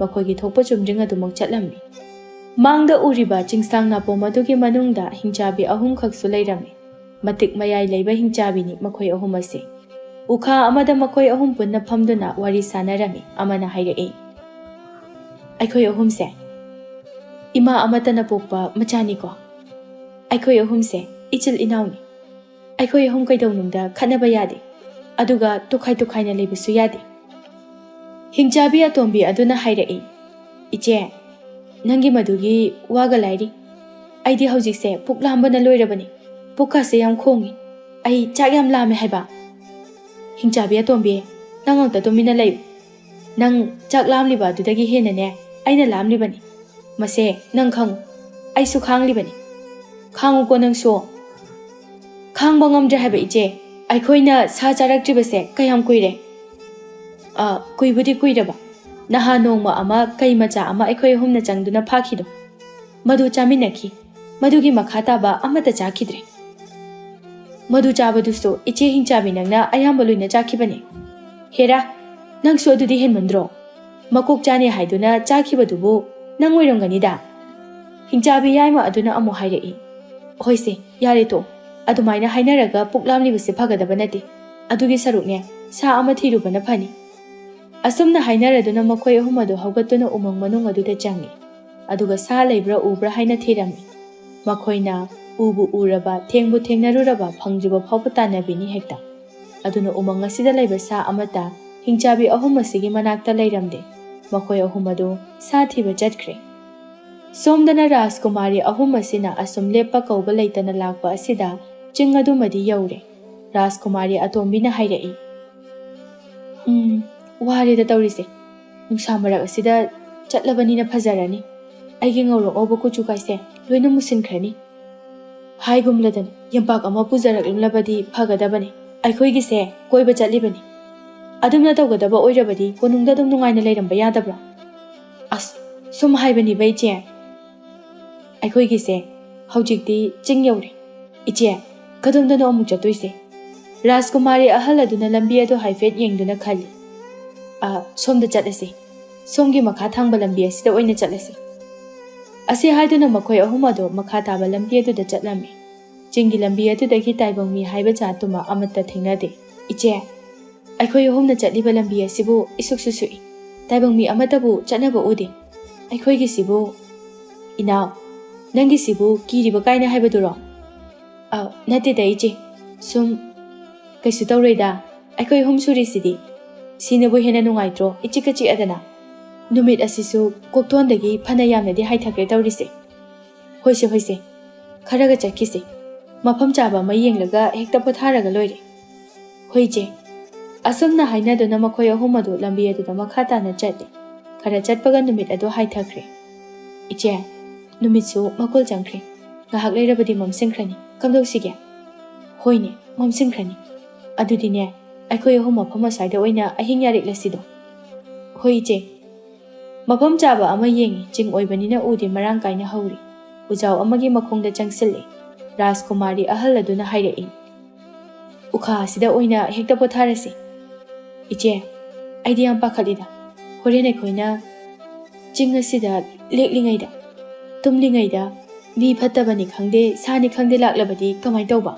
ꯃꯈꯣꯏꯒꯤ ꯊꯣꯛꯄ ꯆꯨꯝꯗ꯭ꯔꯤꯡ ꯑꯗꯨꯃꯛ ꯆꯠꯂꯝꯃꯤ꯫ ꯃꯥꯡꯗ ꯎꯔꯤꯕ ꯆꯤꯡꯁꯥꯡ ꯅꯥꯄꯣꯝ ꯑꯗꯨꯒꯤ ꯃꯅꯨꯡꯗ ꯍꯤꯡꯆꯥꯕꯤ ꯑꯍꯨꯝꯈꯛꯁꯨ ꯂꯩꯔꯝꯃꯤ꯫ ꯃꯇꯤꯛ ꯃꯌꯥꯏ ꯂꯩꯕ ꯍꯤꯡꯆꯥꯕꯤꯅꯤ ꯃꯈꯣꯏ ꯑꯍꯨꯝ ꯑꯁꯤ꯫ ꯎꯈꯥ ꯑꯃꯗ ꯃꯈꯣꯏ ꯑꯍꯨꯝ ꯄꯨꯟꯅ ꯐꯝꯗꯨꯅ ꯋꯥꯔꯤ ꯁꯥꯅꯔꯝꯃꯤ꯫ ꯑꯃꯅ ꯍꯥꯏꯔꯛꯏ, ꯑꯩꯈꯣꯏ ꯑꯍꯨꯝꯁꯦ ꯏꯃꯥ ꯑꯃꯠꯇꯅ ꯄꯣꯛꯄ ꯃꯆꯥꯅꯤꯀꯣ꯫ ꯑꯩꯈꯣꯏ ꯑꯍꯨꯝꯁꯦ ꯏꯆꯤꯜ ꯏꯅꯥꯎꯅꯤ꯫ ꯑꯩꯈꯣꯏ ꯑꯍꯨꯝ ꯀꯩꯗꯧꯅꯨꯡꯗ ꯈꯠꯅꯕ ꯌꯥꯗꯦ, ꯑꯗꯨꯒ ꯇꯣꯈꯥꯏ ꯇꯣꯈꯥꯏꯅ ꯂꯩꯕꯁꯨ ꯌꯥꯗꯦ꯫ ꯍꯤꯡꯆꯥꯕꯤ ꯑꯇꯣꯝꯕꯤ ꯑꯗꯨꯅ ꯍꯥꯏꯔꯛꯏ, ꯏꯆꯦ, ꯅꯪꯒꯤ ꯃꯗꯨꯒꯤ ꯋꯥꯒ ꯂꯥꯏꯔꯤ꯫ ꯑꯩꯗꯤ ꯍꯧꯖꯤꯛꯁꯦ ꯄꯨꯛ ꯂꯥꯝꯕꯅ ꯂꯣꯏꯔꯕꯅꯤ꯫ ꯄꯨꯛꯀꯁꯦ ꯌꯥꯝ ꯈꯣꯡꯉꯤ꯫ ꯑꯩ ꯆꯥꯛ ꯌꯥꯝ ꯂꯥꯝꯃꯦ ꯍꯥꯏꯕ꯫ ꯍꯤꯡꯆꯥꯕꯤ ꯑꯇꯣꯝꯕꯤ, ꯅꯪ ꯑꯝꯇ ꯇꯨꯃꯤꯟꯅ ꯂꯩꯌꯨ꯫ ꯅꯪ ꯆꯥꯛ ꯂꯥꯝꯂꯤꯕ ꯑꯗꯨꯗꯒꯤ ꯍꯦꯟꯅꯅꯦ ꯑꯩꯅ ꯂꯥꯝꯂꯤꯕꯅꯤ꯫ ꯃꯁꯦ ꯅꯪ ꯈꯪꯉꯨ꯫ ꯑꯩꯁꯨ ꯈꯥꯡꯂꯤꯕꯅꯤ꯫ ꯈꯥꯡꯉꯨꯀꯣ ꯅꯪꯁꯨ꯫ ꯈꯥꯡꯕ ꯉꯝꯗ꯭ꯔꯦ ꯍꯥꯏꯕ ꯏꯆꯦ꯫ ꯑꯩꯈꯣꯏꯅ ꯁꯥ ꯆꯥꯔꯛꯇ꯭ꯔꯤꯕꯁꯦ ꯀꯌꯥꯝ ꯀꯨꯏꯔꯦ? ꯀꯨꯏꯕꯨꯗꯤ ꯀꯨꯏꯔꯕ꯫ ꯅꯍꯥꯟ ꯅꯣꯡꯃ ꯑꯃ ꯀꯩ ꯃꯆꯥ ꯑꯃ ꯑꯩꯈꯣꯏ ꯑꯍꯨꯝꯅ ꯆꯪꯗꯨꯅ ꯐꯥꯈꯤꯗꯣ, ꯃꯗꯨ ꯆꯥꯃꯤꯟꯅꯈꯤ꯫ ꯃꯗꯨꯒꯤ ꯃꯈꯥ ꯇꯥꯕ ꯑꯃꯠꯇ ꯆꯥꯈꯤꯗ꯭ꯔꯦ꯫ ꯃꯗꯨ ꯆꯥꯕꯗꯨꯁꯨ ꯏꯆꯦ ꯍꯤꯡꯆꯥꯕꯤ ꯅꯪꯅ ꯑꯌꯥꯝꯕ ꯂꯣꯏꯅ ꯆꯥꯈꯤꯕꯅꯤ꯫ ꯍꯦꯔꯥ, ꯅꯪꯁꯨ ꯑꯗꯨꯗꯤ ꯍꯦꯟꯃꯟꯗ꯭ꯔꯣ? ꯃꯀꯣꯛ ꯆꯥꯅꯤ ꯍꯥꯏꯗꯨꯅ ꯆꯥꯈꯤꯕꯗꯨꯕꯨ ꯅꯪ ꯑꯣꯏꯔꯝꯒꯅꯤꯗ꯫ ꯍꯤꯡꯆꯥꯕꯤ ꯌꯥꯏꯃ ꯑꯗꯨꯅ ꯑꯃꯨꯛ ꯍꯥꯏꯔꯛꯏ, ꯍꯣꯏꯁꯦ ꯌꯥꯔꯦ ꯇꯣ꯫ ꯑꯗꯨꯃꯥꯏꯅ ꯍꯥꯏꯅꯔꯒ ꯄꯨꯛ ꯂꯥꯝꯂꯤꯕꯁꯦ ꯐꯒꯗꯕ ꯅꯠꯇꯦ꯫ ꯑꯗꯨꯒꯤ ꯁꯔꯨꯛꯅꯦ ꯁꯥ ꯑꯃ ꯊꯤꯔꯨꯕꯅ ꯐꯅꯤ꯫ ꯑꯁꯨꯝꯅ ꯍꯥꯏꯅꯔꯗꯨꯅ ꯃꯈꯣꯏ ꯑꯍꯨꯝ ꯑꯗꯨ ꯍꯧꯒꯠꯇꯨꯅ ꯎꯃꯪ ꯃꯅꯨꯡ ꯑꯗꯨꯗ ꯆꯪꯉꯤ꯫ ꯑꯗꯨꯒ ꯁꯥ ꯂꯩꯕ꯭ꯔꯥ ꯎꯕ꯭ꯔꯥ ꯍꯥꯏꯅ ꯊꯤꯔꯝꯃꯤ꯫ ꯃꯈꯣꯏꯅ ꯎꯕꯨ ꯎꯔꯕ ꯊꯦꯡꯕꯨ ꯊꯦꯡꯅꯔꯨꯔꯕ ꯐꯪꯗ꯭ꯔꯤꯕ ꯐꯥꯎꯕ ꯇꯥꯟꯅꯕꯤꯅꯤ ꯍꯦꯛꯇ꯫ ꯑꯗꯨꯅ ꯎꯃꯪ ꯑꯁꯤꯗ ꯂꯩꯕ ꯁꯥ ꯑꯃꯠꯇ ꯍꯤꯡꯆꯥꯕꯤ ꯑꯍꯨꯝ ꯑꯁꯤꯒꯤ ꯃꯅꯥꯛꯇ ꯂꯩꯔꯝꯗꯦ꯫ ꯃꯈꯣꯏ ꯑꯍꯨꯝ ꯑꯗꯨ ꯁꯥ ꯊꯤꯕ ꯆꯠꯈ꯭ꯔꯦ꯫ ꯁꯣꯝꯗꯅ ꯔꯥꯖꯀꯨꯃꯥꯔꯤ ꯑꯍꯨꯝ ꯑꯁꯤꯅ ꯑꯁꯨꯝ ꯂꯦꯞꯄ ꯀꯧꯕ ꯂꯩꯇꯅ ꯂꯥꯛꯄ ꯑꯁꯤꯗ ꯆꯤꯡ ꯑꯗꯨꯃꯗꯤ ꯌꯧꯔꯦ꯫ ꯔꯥꯖꯀꯨꯃꯥꯔꯤ ꯑꯇꯣꯝꯕꯤꯅ ꯍꯥꯏꯔꯛꯏ, ꯋꯥꯔꯦꯗ ꯇꯧꯔꯤꯁꯦ꯫ ꯅꯨꯡꯁꯥ ꯃꯔꯛ ꯑꯁꯤꯗ ꯆꯠꯂꯕꯅꯤꯅ ꯐꯖꯔꯅꯤ꯫ ꯑꯩꯒꯤ ꯉꯧꯔꯣꯛ ꯉꯧꯕ ꯀꯨꯆꯨ ꯀꯥꯏꯁꯦ ꯂꯣꯏꯅ ꯃꯨꯁꯤꯟꯈ꯭ꯔꯅꯤ꯫ ꯍꯥꯏꯒꯨꯝꯂꯗꯅ ꯌꯦꯝꯄꯥꯛ ꯑꯃ ꯄꯨꯖꯔꯛꯂꯕꯗꯤ ꯐꯒꯗꯕꯅꯤ꯫ ꯑꯩꯈꯣꯏꯒꯤꯁꯦ ꯀꯣꯏꯕ ꯆꯠꯂꯤꯕꯅꯤ꯫ ꯑꯗꯨꯝꯅ ꯇꯧꯒꯗꯕ ꯑꯣꯏꯔꯕꯗꯤ ꯀꯣꯅꯨꯡꯗ ꯑꯗꯨꯝ ꯅꯨꯡꯉꯥꯏꯅ ꯂꯩꯔꯝꯕ ꯌꯥꯗꯕ꯭ꯔꯥ? ꯑꯁ, ꯁꯨꯝ ꯍꯥꯏꯕꯅꯤꯕ ꯏꯆꯦ꯫ ꯑꯩꯈꯣꯏꯒꯤꯁꯦ ꯍꯧꯖꯤꯛꯇꯤ ꯆꯤꯡ ꯌꯧꯔꯦ꯫ ꯏꯆꯦ, ꯀꯗꯣꯝꯗꯅꯣ ꯑꯃꯨꯛ ꯆꯠꯇꯣꯏꯁꯦ? ꯔꯥꯖꯀꯨꯃꯥꯔꯤ ꯑꯍꯜ ꯑꯗꯨꯅ ꯂꯝꯕꯤ ꯑꯗꯨ ꯍꯥꯏꯐꯦꯠ ꯌꯦꯡꯗꯨꯅ ꯈꯜꯂꯤ꯫ ꯁꯣꯝꯗ ꯆꯠꯂꯁꯤ꯫ ꯁꯣꯝꯒꯤ ꯃꯈꯥ ꯊꯪꯕ ꯂꯝꯕꯤ ꯑꯁꯤꯗ ꯑꯣꯏꯅ ꯆꯠꯂꯁꯤ꯫ ꯑꯁꯤ ꯍꯥꯏꯗꯨꯅ ꯃꯈꯣꯏ ꯑꯍꯨꯝ ꯑꯗꯨ ꯃꯈꯥ ꯇꯥꯕ ꯂꯝꯕꯤ ꯑꯗꯨꯗ ꯆꯠꯂꯝꯃꯤ꯫ ꯆꯤꯡꯒꯤ ꯂꯝꯕꯤ ꯑꯗꯨꯗꯒꯤ ꯇꯥꯏꯕꯪ ꯃꯤ ꯍꯥꯏꯕ ꯖꯥꯠꯇꯨꯃ ꯑꯃꯠꯇ ꯊꯦꯡꯅꯗꯦ꯫ ꯏꯆꯦ, ꯑꯩꯈꯣꯏ ꯑꯍꯨꯝꯅ ꯆꯠꯂꯤꯕ ꯂꯝꯕꯤ ꯑꯁꯤꯕꯨ ꯏꯁꯨꯛꯁꯨ ꯁꯨꯛꯏ꯫ ꯇꯥꯏꯕꯪ ꯃꯤ ꯑꯃꯠꯇꯕꯨ ꯆꯠꯅꯕ ꯎꯗꯦ꯫ ꯑꯩꯈꯣꯏꯒꯤꯁꯤꯕꯨ ꯏꯅꯥꯎ, ꯅꯪꯒꯤꯁꯤꯕꯨ ꯀꯤꯔꯤꯕ ꯀꯥꯏꯅ ꯍꯥꯏꯕꯗꯨꯔꯣ? ꯅꯠꯇꯦꯗ ꯏꯆꯦ, ꯁꯨꯝ ꯀꯩꯁꯨ ꯇꯧꯔꯣꯏꯗ꯫ ꯑꯩꯈꯣই ꯑꯍꯨꯝ ꯁꯨꯔꯤꯁꯤꯗꯤ ꯁꯤꯅꯕꯨ ꯍꯦꯟꯅ ꯅꯨꯡꯉꯥꯏꯇ꯭ꯔꯣ ꯏꯆꯤꯛꯀ ꯆꯤꯛꯑꯗꯅ? ꯅꯨꯃꯤꯠ ꯑꯁꯤꯁꯨ ꯀꯣꯛꯊꯣꯟꯗꯒꯤ ꯐꯅ ꯌꯥꯝꯅꯗꯤ ꯍꯥꯏꯊꯈ꯭ꯔꯦ ꯇꯧꯔꯤꯁꯦ꯫ ꯍꯣꯏꯁꯦ ꯍꯣꯏꯁꯦ, ꯈꯔꯒ ꯆꯠꯈꯤꯁꯦ꯫ ꯃꯐꯝ ꯆꯥꯕ ꯑꯃ ꯌꯦꯡꯂꯒ ꯍꯦꯛꯇ ꯄꯣꯊꯥꯔꯒ ꯂꯣꯏꯔꯦ꯫ ꯍꯣꯏ ꯏꯆꯦ꯫ ꯑꯁꯨꯝꯅ ꯍꯥꯏꯅꯗꯨꯅ ꯃꯈꯣꯏ ꯑꯍꯨꯝ ꯑꯗꯨ ꯂꯝꯕꯤ ꯑꯗꯨꯗ ꯃꯈꯥ ꯇꯥꯅ ꯆꯠꯂꯤ꯫ ꯈꯔ ꯆꯠꯄꯒ ꯅꯨꯃꯤꯠ ꯑꯗꯨ ꯍꯥꯏꯊꯈ꯭ꯔꯦ꯫ ꯏꯆꯦ, ꯅꯨꯃꯤꯠꯁꯨ ꯃꯀꯨꯜ ꯆꯪꯈ꯭ꯔꯦ꯫ ꯉꯥꯏꯍꯥꯛ ꯂꯩꯔꯕꯗꯤ ꯃꯝꯁꯤꯟꯈ꯭ꯔꯅꯤ꯫ ꯀꯝꯗꯧꯁꯤꯒꯦ? ꯍꯣꯏꯅꯦ, ꯃꯝꯁꯤꯟꯈ꯭ꯔꯅꯤ꯫ ꯑꯗꯨꯗꯤꯅꯦ ꯑꯩꯈꯣꯏ ꯑꯍꯨꯝ ꯃꯐꯝ ꯑꯁ꯭ꯋꯥꯏꯗ ꯑꯣꯏꯅ ꯑꯍꯤꯡ ꯌꯥꯔꯦꯛꯂꯁꯤꯗꯣ꯫ ꯍꯣꯏ ꯏꯆꯦ꯫ ꯃꯐꯝ ꯆꯥꯕ ꯑꯃ ꯌꯦꯡꯉꯤ꯫ ꯆꯤꯡ ꯑꯣꯏꯕꯅꯤꯅ ꯎꯗꯤ ꯃꯔꯥꯡ ꯀꯥꯏꯅ ꯍꯧꯔꯤ꯫ ꯎꯖꯥꯎ ꯑꯃꯒꯤ ꯃꯈꯣꯡꯗ ꯆꯪꯁꯤꯜꯂꯤ꯫ ꯔꯥꯖꯀꯨꯃꯥꯔꯤ ꯑꯍꯜ ꯑꯗꯨꯅ ꯍꯥꯏꯔꯛꯏ, ꯎꯈꯥ ꯑꯁꯤꯗ ꯑꯣꯏꯅ ꯍꯦꯛꯇ ꯄꯣꯊꯥꯔꯁꯤ꯫ ꯏꯆꯦ, ꯑꯩꯗꯤ ꯌꯥꯝ ꯄꯥꯈꯠꯂꯤꯗ꯫ ꯍꯣꯔꯦꯟ ꯑꯩꯈꯣꯏꯅ ꯆꯤꯡ ꯑꯁꯤꯗ ꯂꯦꯛꯂꯤꯉꯩꯗ, ꯇꯨꯝꯂꯤꯉꯩꯗ ꯃꯤ ꯐꯠꯇꯕꯅꯤ ꯈꯪꯗꯦ ꯁꯥꯅꯤ ꯈꯪꯗꯦ ꯂꯥꯛꯂꯕꯗꯤ ꯀꯃꯥꯏ ꯇꯧꯕ?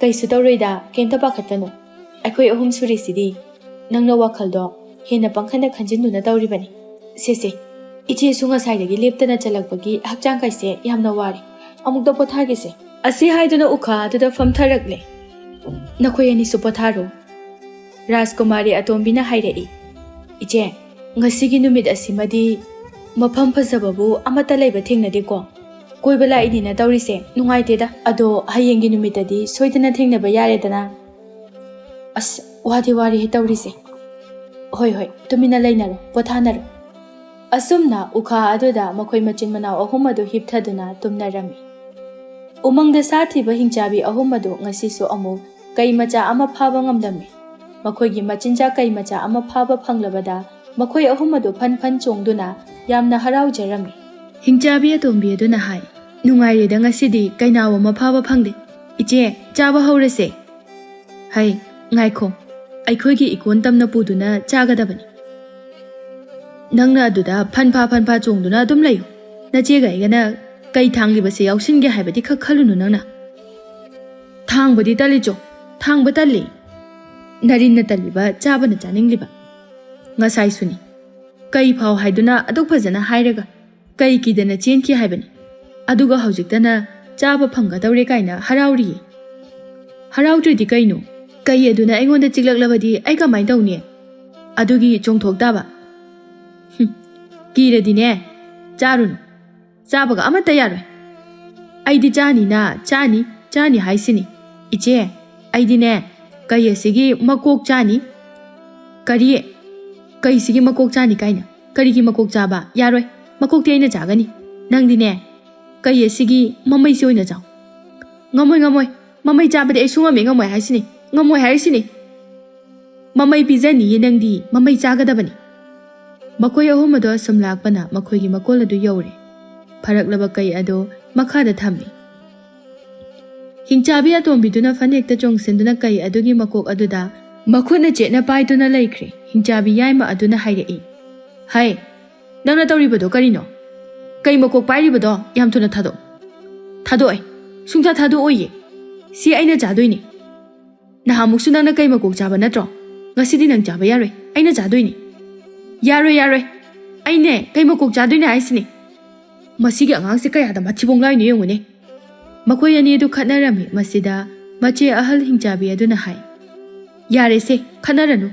ꯀꯩꯁꯨ ꯇꯧꯔꯣꯏꯗ, ꯀꯩꯝꯇ ꯄꯥꯈꯠꯀꯅꯨ꯫ ꯑꯩꯈꯣꯏ ꯑꯍꯨꯝ ꯁꯨꯔꯤꯁꯤꯗꯤ ꯅꯪꯅ ꯋꯥꯈꯜꯗꯣ ꯍꯦꯟꯅ ꯄꯪꯈꯟꯗ ꯈꯟꯖꯤꯟꯗꯨꯅ ꯇꯧꯔꯤꯕꯅꯤ꯫ ꯁꯦ, ꯏꯆꯦꯁꯨ ꯉꯁꯥꯏꯗꯒꯤ ꯂꯦꯞꯇꯅ ꯆꯠꯂꯛꯄꯒꯤ ꯍꯛꯆꯥꯡ ꯀꯩꯁꯦ ꯌꯥꯝꯅ ꯋꯥꯔꯦ꯫ ꯑꯃꯨꯛꯇ ꯄꯣꯊꯥꯒꯦꯁꯦ꯫ ꯑꯁꯤ ꯍꯥꯏꯗꯨꯅ ꯎꯈꯥ ꯑꯗꯨꯗ ꯐꯝꯊꯔꯛꯂꯦ꯫ ꯅꯈꯣꯏ ꯑꯅꯤꯁꯨ ꯄꯣꯊꯥꯔꯣ꯫ ꯔꯥꯖꯀꯨꯃꯥꯔꯤ ꯑꯇꯣꯝꯕꯤꯅ ꯍꯥꯏꯔꯛꯏ, ꯏꯆꯦ, ꯉꯁꯤꯒꯤ ꯅꯨꯃꯤꯠ ꯑꯁꯤꯃꯗꯤ ꯃꯐꯝ ꯐꯖꯕꯕꯨ ꯑꯃꯠꯇ ꯂꯩꯕ ꯊꯦꯡꯅꯗꯦꯀꯣ꯫ ꯀꯣꯏꯕ ꯂꯥꯛꯏꯅꯤꯅ ꯇꯧꯔꯤꯁꯦ ꯅꯨꯡꯉꯥꯏꯇꯦꯗ꯫ ꯑꯗꯣ ꯍꯌꯦꯡꯒꯤ ꯅꯨꯃꯤꯠꯇꯗꯤ ꯁꯣꯏꯗꯅ ꯊꯦꯡꯅꯕ ꯌꯥꯔꯦꯗꯅ꯫ ꯑꯁ, ꯋꯥꯗꯤ ꯋꯥꯔꯤꯍꯦ ꯇꯧꯔꯤꯁꯦ꯫ ꯍꯣꯏ, ꯇꯨꯃꯤꯟꯅ ꯂꯩꯅꯔꯣ, ꯄꯣꯊꯥꯅꯔꯣ꯫ ꯑꯁꯨꯝꯅ ꯎꯈꯥ ꯑꯗꯨꯗꯃꯈꯣꯏ ꯃꯆꯤꯟ ꯃꯅꯥꯎ ꯑꯍꯨꯝ ꯑꯗꯨ ꯍꯤꯞꯊꯗꯨꯅ ꯇꯨꯝꯅꯔꯝꯃꯤ꯫ ꯎꯃꯪꯗ ꯁꯥ ꯊꯤꯕ ꯍꯤꯡꯆꯥꯕꯤ ꯑꯍꯨꯝ ꯑꯗꯨ ꯉꯁꯤꯁꯨ ꯑꯃꯨꯛ ꯀꯩ ꯃꯆꯥ ꯑꯃ ꯐꯥꯕ ꯉꯝꯂꯝꯃꯤ꯫ ꯃꯈꯣꯏꯒꯤ ꯃꯆꯤꯟꯖꯥꯛ ꯀꯩ ꯃꯆꯥ ꯑꯃ ꯐꯥꯕ ꯐꯪꯂꯕꯗ ꯃꯈꯣꯏ ꯑꯍꯨꯝ ꯑꯗꯨ ꯐꯟ ꯐꯟ ꯆꯣꯡꯗꯨꯅ ꯌꯥꯝꯅ ꯍꯔꯥꯎꯖꯔꯝꯃꯤ꯫ ꯍꯤꯡꯆꯥꯕꯤ ꯑꯇꯣꯝꯕꯤ ꯑꯗꯨꯅ ꯍꯥꯏ, ꯅꯨꯡꯉꯥꯏꯔꯦꯗ ꯉꯁꯤꯗꯤ ꯀꯩꯅꯥꯎ ꯑꯃ ꯐꯥꯕ ꯐꯪꯗꯦ꯫ ꯏꯆꯦ, ꯆꯥꯕ ꯍꯧꯔꯁꯦ꯫ ꯍꯩ, ꯉꯥꯏꯈꯣ, ꯑꯩꯈꯣꯏꯒꯤ ꯏꯀꯣꯟ ꯇꯝꯅ ꯄꯨꯗꯨꯅ ꯆꯥꯒꯗꯕꯅꯤ꯫ ꯅꯪꯅ ꯑꯗꯨꯗ ꯐꯟꯐꯥ ꯆꯣꯡꯗꯨꯅ ꯑꯗꯨꯝ ꯂꯩꯌꯨ꯫ ꯅꯆꯦꯒ ꯑꯩꯒꯅ ꯀꯩ ꯊꯥꯡꯂꯤꯕꯁꯦ ꯌꯥꯎꯁꯤꯟꯒꯦ ꯍꯥꯏꯕꯗꯤ ꯈꯛ ꯈꯜꯂꯨꯅꯨ ꯅꯪꯅ꯫ ꯊꯥꯡꯕꯗꯤ ꯇꯜꯂꯤꯆꯣ, ꯊꯥꯡꯕ ꯇꯜꯂꯤ꯫ ꯅꯔꯤꯟꯅ ꯇꯜꯂꯤꯕ, ꯆꯥꯕꯅ ꯆꯥꯅꯤꯡꯂꯤꯕ꯫ ꯉꯁꯥꯏꯁꯨꯅꯤ, ꯀꯩ ꯐꯥꯎ ꯍꯥꯏꯗꯨꯅ ꯑꯗꯨꯛ ꯐꯖꯅ ꯍꯥꯏꯔꯒ ꯀꯩ ꯀꯤꯗꯅ ꯆꯦꯟꯈꯤ ꯍꯥꯏꯕꯅꯤ꯫ ꯑꯗꯨꯒ ꯍꯧꯖꯤꯛꯇꯅ ꯆꯥꯕ ꯐꯪꯒꯗꯧꯔꯦ ꯀꯥꯏꯅ ꯍꯔꯥꯎꯔꯤꯌꯦ꯫ ꯍꯔꯥꯎꯗ꯭ꯔꯗꯤ ꯀꯩꯅꯣ? ꯀꯩ ꯑꯗꯨꯅ ꯑꯩꯉꯣꯟꯗ ꯆꯤꯛꯂꯛꯂꯕꯗꯤ ꯑꯩ ꯀꯃꯥꯏꯅ ꯇꯧꯅꯤ? ꯑꯗꯨꯒꯤ ꯆꯣꯡꯊꯣꯛ ꯇꯥꯕ꯫ ꯀꯤꯔꯗꯤꯅꯦ ꯆꯥꯔꯨꯅꯨ, ꯆꯥꯕꯒ ꯑꯃꯠꯇ ꯌꯥꯔꯣꯏ꯫ ꯑꯩꯗꯤ ꯆꯥꯅꯤꯅ ꯆꯥꯅꯤ ꯍꯥꯏꯁꯤꯅꯤ꯫ ꯏꯆꯦ, ꯑꯩꯗꯤꯅꯦ ꯀꯩ ꯑꯁꯤꯒꯤ ꯃꯀꯣꯛ ꯆꯥꯅꯤ꯫ ꯀꯔꯤ? ꯀꯩꯁꯤꯒꯤ ꯃꯀꯣꯛ ꯆꯥꯅꯤ ꯀꯥꯏꯅ? ꯀꯔꯤꯒꯤ ꯃꯀꯣꯛ ꯆꯥꯕ? ꯌꯥꯔꯣꯏ, ꯃꯀꯣꯛꯇꯤ ꯑꯩꯅ ꯆꯥꯒꯅꯤ꯫ ꯅꯪꯗꯤꯅꯦ ꯀꯩ ꯑꯁꯤꯒꯤ ꯃꯃꯩꯁꯤ ꯑꯣꯏꯅ ꯆꯥꯎ꯫ ꯉꯝꯃꯣꯏ, ꯃꯃꯩ ꯆꯥꯕꯗꯤ ꯑꯩ ꯁꯨꯡꯉꯝ ꯉꯝꯃꯣꯏ ꯍꯥꯏꯁꯤꯅꯤ꯫ ꯉꯝꯃꯣꯏ ꯍꯥꯏꯔꯤꯁꯤꯅꯤ꯫ ꯃꯃꯩ ꯄꯤꯖꯅꯤꯌꯦ ꯅꯪꯗꯤ, ꯃꯃꯩ ꯆꯥꯒꯗꯕꯅꯤ꯫ ꯃꯈꯣꯏ ꯑꯍꯨꯝ ꯑꯗꯨ ꯑꯁꯨꯝ ꯂꯥꯛꯄꯅ ꯃꯈꯣꯏꯒꯤ ꯃꯀꯣꯜ ꯑꯗꯨ ꯌꯧꯔꯦ꯫ ꯐꯔꯛꯂꯕ ꯀꯩ ꯑꯗꯨ ꯃꯈꯥꯗ ꯊꯝꯃꯤ꯫ ꯍꯤꯡꯆꯥꯕꯤ ꯑꯇꯣꯝꯕꯤꯗꯨꯅ ꯐꯅꯦꯛꯇ ꯆꯣꯡꯁꯤꯟꯗꯨꯅ ꯀꯩ ꯑꯗꯨꯒꯤ ꯃꯀꯣꯛ ꯑꯗꯨꯗ ꯃꯈꯨꯠꯅ ꯆꯦꯠꯅ ꯄꯥꯏꯗꯨꯅ ꯂꯩꯈ꯭ꯔꯦ꯫ ꯍꯤꯡꯆꯥꯕꯤ ꯌꯥꯏꯃ ꯑꯗꯨꯅ ꯍꯥꯏꯔꯛꯏ, ꯍꯩ, ꯅꯪꯅ ꯇꯧꯔꯤꯕꯗꯣ ꯀꯔꯤꯅꯣ? ꯀꯩ ꯃꯀꯣꯛ ꯄꯥꯏꯔꯤꯕꯗꯣ ꯌꯥꯝ ꯊꯨꯅ ꯊꯥꯗꯣꯛ꯫ ꯊꯥꯗꯣꯛꯑꯣꯏ, ꯁꯨꯡꯊꯥ ꯊꯥꯗꯣꯛꯑꯣꯏꯌꯦ꯫ ꯁꯤ ꯑꯩꯅ ꯆꯥꯗꯣꯏꯅꯤ꯫ ꯅꯍꯥꯟꯃꯨꯛꯁꯨ ꯅꯪꯅ ꯀꯩ ꯃꯀꯣꯛ ꯆꯥꯕ ꯅꯠꯇ꯭ꯔꯣ? ꯉꯁꯤꯗꯤ ꯅꯪ ꯆꯥꯕ ꯌꯥꯔꯣꯏ, ꯑꯩꯅ ꯆꯥꯗꯣꯏꯅꯤ꯫ ꯌꯥꯔꯣꯏ, ꯑꯩꯅꯦ ꯀꯩ ꯃꯀꯣꯛ ꯆꯥꯗꯣꯏꯅꯦ ꯍꯥꯏꯁꯤꯅꯤ꯫ ꯃꯁꯤꯒꯤ ꯑꯉꯥꯡꯁꯦ ꯀꯌꯥꯗ ꯃꯊꯤꯕꯣꯡ ꯂꯥꯏꯅꯣ ꯌꯦꯡꯉꯨꯅꯦ꯫ ꯃꯈꯣꯏ ꯑꯅꯤ ꯑꯗꯨ ꯈꯠꯅꯔꯝꯃꯤ꯫ ꯃꯁꯤꯗ ꯃꯆꯦ ꯑꯍꯜ ꯍꯤꯡꯆꯥꯕꯤ ꯑꯗꯨꯅ ꯍꯥꯏ, ꯌꯥꯔꯦꯁꯦ, ꯈꯠꯅꯔꯅꯨ꯫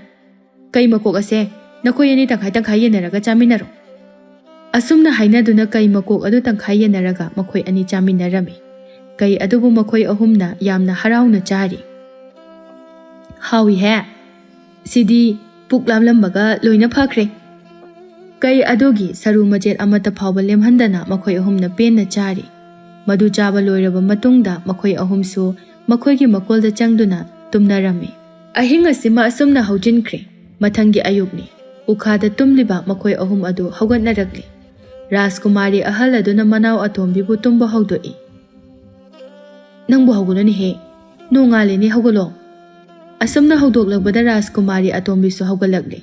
ꯀꯩ ꯃꯀꯣꯛ ꯑꯁꯦ ꯅꯈꯣꯏ ꯑꯅꯤ ꯇꯪꯈꯥꯏ ꯌꯦꯟꯅꯔꯒ ꯆꯥꯃꯤꯟꯅꯔꯣ꯫ ꯑꯁꯨꯝꯅ ꯍꯥꯏꯅꯗꯨꯅ ꯀꯩ ꯃꯀꯣꯛ ꯑꯗꯨ ꯇꯪꯈꯥꯏ ꯌꯦꯟꯅꯔꯒ ꯃꯈꯣꯏ ꯑꯅꯤ ꯆꯥꯃꯤꯟꯅꯔꯝꯃꯤ꯫ ꯀꯩ ꯑꯗꯨꯕꯨ ꯃꯈꯣꯏ ꯑꯍꯨꯝꯅ ꯌꯥꯝꯅ ꯍꯔꯥꯎꯅ ꯆꯥꯔꯤ꯫ ꯍꯥꯎꯏꯍꯦ, ꯁꯤꯗꯤ ꯄꯨꯛ ꯂꯥꯝꯂꯝꯕꯒ ꯂꯣꯏꯅ ꯐꯈ꯭ꯔꯦ꯫ ꯀꯩ ꯑꯗꯨꯒꯤ ꯁꯔꯨ ꯃꯆꯦꯠ ꯑꯃꯠꯇ ꯐꯥꯎꯕ ꯂꯦꯝꯍꯟꯗꯅ ꯃꯈꯣꯏ ꯑꯍꯨꯝꯅ ꯄꯦꯟꯅ ꯆꯥꯔꯤ꯫ ꯃꯗꯨ ꯆꯥꯕ ꯂꯣꯏꯔꯕ ꯃꯇꯨꯡꯗ ꯃꯈꯣいꯑꯍꯨꯝꯁꯨ ꯃꯈꯣꯏꯒꯤ ꯃꯀꯣꯜꯗ ꯆꯪꯗꯨꯅ ꯇꯨꯝꯅꯔꯝꯃꯤ꯫ ꯑꯍꯤꯡ ꯑꯁꯤꯃ ꯑꯁꯨꯝꯅ ꯍꯧꯖꯤꯟꯈ꯭ꯔꯦ꯫ ꯃꯊꯪꯒꯤ ꯑꯌꯨꯛꯅꯤ꯫ ꯎꯈꯥꯗ ꯇꯨꯝꯂꯤꯕ ꯃꯈꯣꯏ ꯑꯍꯨꯝ ꯑꯗꯨ ꯍꯧꯒꯠꯅꯔꯛꯂꯤ꯫ ꯔꯥꯖꯀꯨꯃꯥꯔꯤ ꯑꯍꯜ ꯑꯗꯨꯅ ꯃꯅꯥꯎ ꯑꯇꯣꯝꯕꯤꯕꯨ ꯇꯨꯝꯕ ꯍꯧꯗꯣꯛꯏ꯫ ꯅꯪꯕꯨ ꯍꯧꯒꯠꯂꯨꯅꯦꯍꯦ, ꯅꯣꯡꯉꯥꯜꯂꯦꯅꯦ, ꯍꯧꯒꯠꯂꯣ꯫ ꯑꯁꯨꯝꯅ ꯍꯧꯗꯣꯛꯂꯛꯄꯗ ꯔꯥꯖꯀꯨꯃꯥꯔꯤ ꯑꯇꯣꯝꯕꯤꯁꯨ ꯍꯧꯒꯠꯂꯛꯂꯤ꯫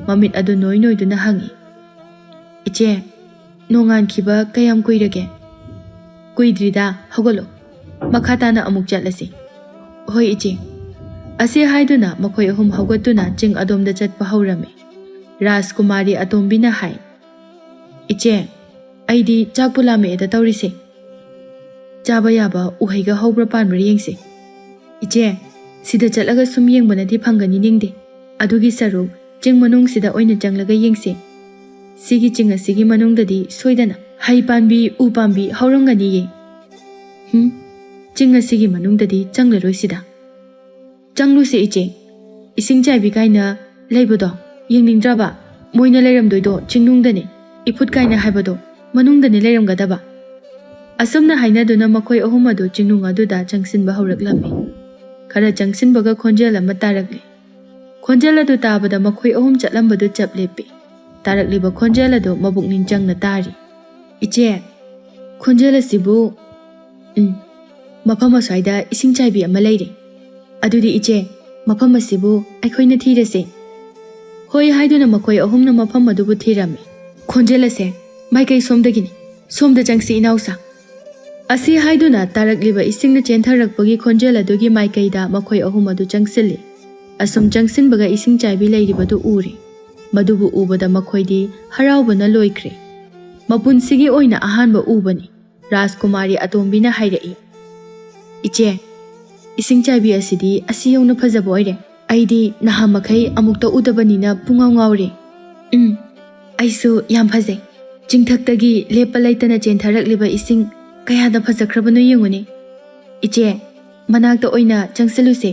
ꯃꯃꯤꯠ ꯑꯗꯨ ꯅꯣꯏꯗꯨꯅ ꯍꯪꯉꯤ, ꯏꯆꯦ, ꯅꯣꯡꯉꯥꯟꯈꯤꯕ ꯀꯌꯥꯝ ꯀꯨꯏꯔꯒꯦ? ꯀꯨꯏꯗ꯭ꯔꯤꯗ, ꯍꯧꯒꯠꯂꯣ, ꯃꯈꯥ ꯇꯥꯅ ꯑꯃꯨꯛ ꯆꯠꯂꯁꯤ꯫ ꯍꯣꯏ ꯏꯆꯦ꯫ ꯑꯁꯤ ꯍꯥꯏꯗꯨꯅ ꯃꯈꯣꯏ ꯑꯍꯨꯝ ꯍꯧꯒꯠꯇꯨꯅ ꯆꯤꯡ ꯑꯗꯣꯝꯗ ꯆꯠꯄ ꯍꯧꯔꯝꯃꯤ꯫ ꯔꯥꯖꯀꯨꯃꯥꯔꯤ ꯑꯇꯣꯝꯕꯤꯅ ꯍꯥꯏ, ꯏꯆꯦ, ꯑꯩꯗꯤ ꯆꯥꯛꯄꯨ ꯂꯥꯝꯃꯛꯑꯦꯗ ꯇꯧꯔꯤꯁꯦ꯫ ꯆꯥꯕ ꯌꯥꯕ ꯎꯍꯩꯒ ꯍꯧꯕ꯭ꯔꯥ ꯄꯥꯟꯕ꯭ꯔꯥ ꯌꯦꯡꯁꯦ꯫ ꯏꯆꯦ, ꯁꯤꯗ ꯆꯠꯂꯒ ꯁꯨꯝ ꯌꯦꯡꯕꯅꯗꯤ ꯐꯪꯒꯅꯤ ꯅꯤꯡꯗꯦ꯫ ꯑꯗꯨꯒꯤ ꯁꯔꯨꯛ ꯆꯤꯡ ꯃꯅꯨꯡꯁꯤꯗ ꯑꯣꯏꯅ ꯆꯪꯂꯒ ꯌꯦꯡꯁꯦ꯫ ꯁꯤꯒꯤ ꯆꯤꯡ ꯑꯁꯤꯒꯤ ꯃꯅꯨꯡꯗꯗꯤ ꯁꯣꯏꯗꯅ ꯍꯩ ꯄꯥꯟꯕꯤ, ꯎ ꯄꯥꯝꯕꯤ ꯍꯧꯔꯝꯒꯅꯤꯌꯦ꯫ ꯆꯤꯡ ꯑꯁꯤꯒꯤ ꯃꯅꯨꯡꯗꯗꯤ ꯆꯪꯂꯔꯣꯏ ꯁꯤꯗ꯫ ꯆꯪꯂꯨꯁꯦ ꯏꯆꯦ, ꯏꯁꯤꯡ ꯆꯥꯏꯕꯤ ꯀꯥꯏꯅ ꯂꯩꯕꯗꯣ ꯌꯦꯡꯅꯤꯡꯗ꯭ꯔꯕ? ꯃꯣꯏꯅ ꯂꯩꯔꯝꯗꯣꯏꯗꯣ ꯆꯤꯡꯅꯨꯡꯗꯅꯦ, ꯏꯐꯨꯠ ꯀꯥꯏꯅ ꯍꯥꯏꯕꯗೋ ꯃꯅꯨꯡꯗꯅꯦ ꯂꯩꯔꯝꯒꯗꯕ꯫ ꯑꯁꯨꯝꯅ ꯍꯥꯏꯅꯗꯨꯅ ꯃꯈꯣꯏ ꯑꯍꯨꯝ ꯑꯗꯨ ꯆꯤꯡꯅꯨꯡ ꯑꯗꯨꯗ ꯆꯪꯁꯤꯟꯕ ꯍꯧꯔꯛꯂꯝꯃꯤ꯫ ꯈꯔ ꯆꯪꯁꯤꯟꯕꯒ ꯈꯣꯟꯖꯦꯜ ꯑꯃ ꯇꯥꯔꯛꯂꯤ꯫ ꯈꯣꯟꯖꯦꯜ ꯑꯗꯨ ꯇꯥꯕꯗ ꯃꯈꯣꯏ ꯑꯍꯨꯝ ꯆꯠꯂꯝꯕꯗꯨ ꯆꯞ ꯂꯦꯞꯄꯤ꯫ ꯇꯥꯔꯛꯂꯤꯕ ꯈꯣꯟꯖꯦꯜ ꯑꯗꯨ ꯃꯕꯨꯛꯅꯤꯡ ꯆꯪꯅ ꯇꯥꯔꯤ꯫ ꯏꯆꯦ, ꯈꯣꯟꯖꯦꯜ ꯑꯁꯤꯕꯨ ꯃꯐꯝ ꯑꯁ꯭ꯋꯥꯏꯗ ꯏꯁꯤꯡ ꯆꯥꯏꯕꯤ ꯑꯃ ꯂꯩꯔꯦ꯫ ꯑꯗꯨꯗꯤ ꯏꯆꯦ, ꯃꯐꯝ ꯑꯁꯤꯕꯨ ꯑꯩꯈꯣꯏꯅ ꯊꯤꯔꯁꯦ꯫ ꯍꯣꯏ ꯍꯥꯏꯗꯨꯅ ꯃꯈꯣꯏ ꯑꯍꯨꯝꯅ ꯃꯐꯝ ꯑꯗꯨꯕꯨ ꯊꯤꯔꯝꯃꯤ꯫ ꯈꯣꯟꯖꯦꯜ ꯑꯁꯦ ꯃꯥꯏꯀꯩ ꯁꯣꯝꯗꯒꯤꯅꯤ, ꯁꯣꯝꯗ ꯆꯪꯁꯤ ꯏꯅꯥꯎꯁꯥ꯫ ꯑꯁꯤ ꯍꯥꯏꯗꯨꯅ ꯇꯥꯔꯛꯂꯤꯕ ꯏꯁꯤꯡꯅ ꯆꯦꯟꯊꯔꯛꯄꯒꯤ ꯈꯣꯟꯖꯦꯜ ꯑꯗꯨꯒꯤ ꯃꯥꯏꯀꯩꯗ ꯃꯈꯣꯏ ꯑꯍꯨꯝ ꯑꯗꯨ ꯆꯪꯁꯤꯜꯂꯤ꯫ ꯑꯁꯨꯝ ꯆꯪꯁꯤꯟꯕꯒ ꯏꯁꯤꯡ ꯆꯥꯏꯕꯤ ꯂꯩꯔꯤꯕꯗꯨ ꯎꯔꯦ꯫ ꯃꯗꯨꯕꯨ ꯎꯕꯗ ꯃꯈꯣꯏꯗꯤ ꯍꯔꯥꯎꯕꯅ ꯂꯣꯏꯈ꯭ꯔꯦ꯫ ꯃꯄꯨꯟꯁꯤꯒꯤ ꯑꯣꯏꯅ ꯑꯍꯥꯟꯕ ꯎꯕꯅꯤ꯫ ꯔꯥꯖꯀꯨꯃꯥꯔꯤ ꯑꯇꯣꯝꯕꯤꯅ ꯍꯥꯏꯔꯛꯏ, ꯏꯆꯦ, ꯏꯁꯤꯡ ꯆꯥꯏꯕꯤ ꯑꯁꯤꯗꯤ ꯑꯁꯤ ꯌꯧꯅ ꯐꯖꯕ ꯑꯣꯏꯔꯦ꯫ ꯑꯩꯗꯤ ꯅꯍꯥꯟꯃꯈꯩ ꯑꯃꯨꯛꯇ ꯎꯗꯕꯅꯤꯅ ꯄꯨꯡꯉꯥꯎ ꯉꯥꯎꯔꯦ꯫ ꯑꯩꯁꯨ ꯌꯥꯝ ꯐꯖꯩ꯫ ꯆꯤꯡꯊꯛꯇꯒꯤ ꯂꯦꯞꯄ ꯂꯩꯇꯅ ꯆꯦꯟꯊꯔꯛꯂꯤꯕ ꯏꯁꯤꯡ ꯀꯌꯥꯗ ꯐꯖꯈ꯭ꯔꯕꯅꯣ ꯌꯦꯡꯉꯨꯅꯦ꯫ ꯏꯆꯦ, ꯃꯅꯥꯛꯇ ꯑꯣꯏꯅ ꯆꯪꯁꯤꯜꯂꯨꯁꯦ꯫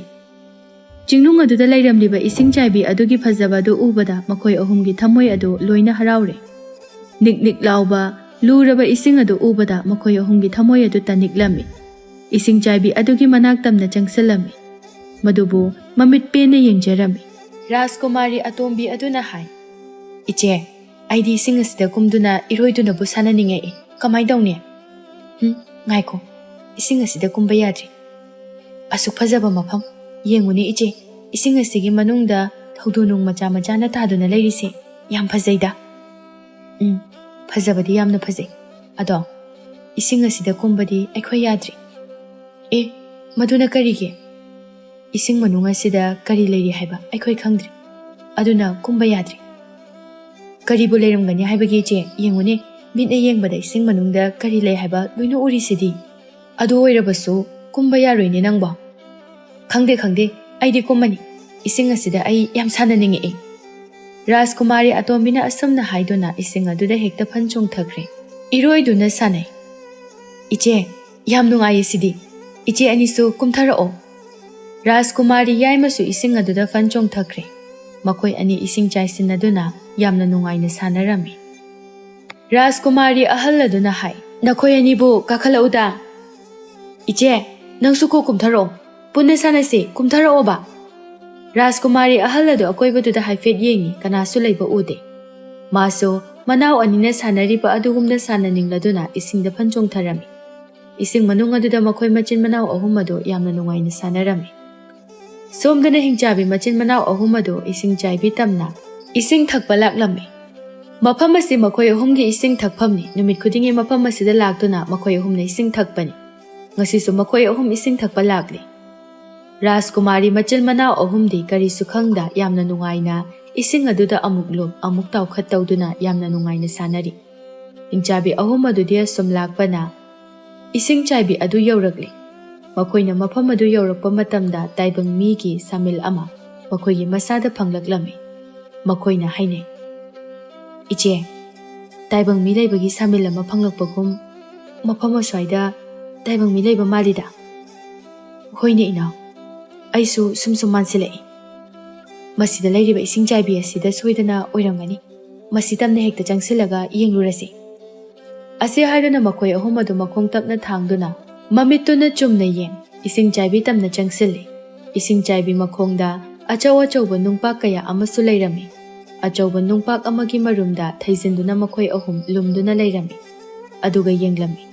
ꯆꯤꯡꯅꯨꯡ ꯑꯗꯨꯗ ꯂꯩꯔꯝꯂꯤꯕ ꯏꯁꯤꯡ ꯆꯥꯏꯕꯤ ꯑꯗꯨꯒꯤ ꯐꯖꯕ ꯑꯗꯨ ꯎꯕꯗ ꯃꯈꯣꯏ ꯑꯍꯨꯝꯒꯤ ꯊꯃꯣꯏ ꯑꯗꯨ ꯂꯣꯏꯅ ꯍꯔꯥꯎꯔꯦ꯫ ꯅꯤꯛ ꯅꯤꯛ ꯂꯥꯎꯕ ꯂꯨꯔꯕ ꯏꯁꯤꯡ ꯑꯗꯨ ꯎꯕꯗ ꯃꯈꯣꯏ ꯑꯍꯨꯝꯒꯤ ꯊꯃꯣꯏ ꯑꯗꯨ ꯇꯅꯤꯛꯂꯝꯃꯤ꯫ ꯏꯁꯤꯡ ꯆꯥꯏꯕꯤ ꯑꯗꯨꯒꯤ ꯃꯅꯥꯛ ꯇꯝꯅ ꯆꯪꯁꯤꯜꯂꯝꯃꯤ꯫ ꯃꯗꯨꯕꯨ ꯃꯃꯤꯠ ꯄꯦꯟꯅ ꯌꯦꯡꯖꯔꯝꯃꯤ꯫ ꯔꯥꯖꯀꯨꯃꯥꯔꯤ ꯑꯇꯣꯝꯕꯤ ꯑꯗꯨꯅ ꯍꯥꯏ, Iche, aidi ising asida kumduna iroidunabу sananingei. Kamai dauni? Ngaiko. Ising asida kumba yadri. Asuk fazaba mafam. Yenguni iche. Ising asigi manungda thawdunung macha macha na taduna leirisi. Yam fazaida. Fazabadi yamna fazai. Ado, ising asida kumbadi aikhoi yadri. Maduna karige. Ising manung asida kari leiri haiba aikhoi khangdri. Aduna kumba yadri. Karibu leiramgani haibagi iche yenguni mitna yengbada ising manungda kari lei haiba loina urisidi. Adu oirabasu kumba yaroine nangba. Khangde aidi kumbani. Ising asida ai yam sananingi. Rajkumari atombina asamna haiduna ising aduda hekta phanchong thakre. Iroiduna sanai. Iche yam nungai sidi. Iche anisu kumtharao. Rajkumari yaimasu ising aduda phanchong thakre. Makoi ani ising chaisinaduna yamna nungaina sanarami. Rajkumari ahalladuna hai. Nakoi anibu kakhalauda. Iche, nangsuko kumtharo. Punna sanasi kumtharao ba. Rajkumari ahalladu akoibaduda haifet yengi kanasu leiba ude. Maso manau anina sanariba adugumda sananingladuna isingda phanchong tharami. Ising manung aduda makoi machin manau ahumado yamna nungaina sanarami. Somdana hingchabi machin manau ahumado ising chaibi tamna ising thakpa laklami. Mafam asi makoi ahumgi ising thakpamni numit khudingi mafam asida lakduna makoi ahumna ising thakpani. Ngasisu makoi ahum ising thakpa lakli. Rajkumari machil manau ahumdi kari sukhangda yamna nungaina ising aduda amuk lum amuk tawkhat tawduna yamna nungaina sanari. Hingchabi ahum adudia somlakpana ising chaibi adu yaurakli. Makoina mafam adu yaurakpa matamda taibang migi samil ama makoigi masada phanglaklami. Makoina haine. Iche, taibang mi leibagi samil ama phanglakpagum mafam aswaida taibang mi leiba malida. Hoine inao. Aisu sumsum mansilai. Masida leiriba ising chaibi asida soidana oiramgani. Masitamna hekta changsilaga yenglurasi. Asi haiduna makoi ahum adu makong tapna thangduna mamituna chumna yeng ising chaibi tamna changsili. Ising chaibi makongda achauba nungpak kaya amasu leirami. Achauba nungpak amagi marumda thaizinduna makoi ahum lumduna leirami. Aduga yenglami.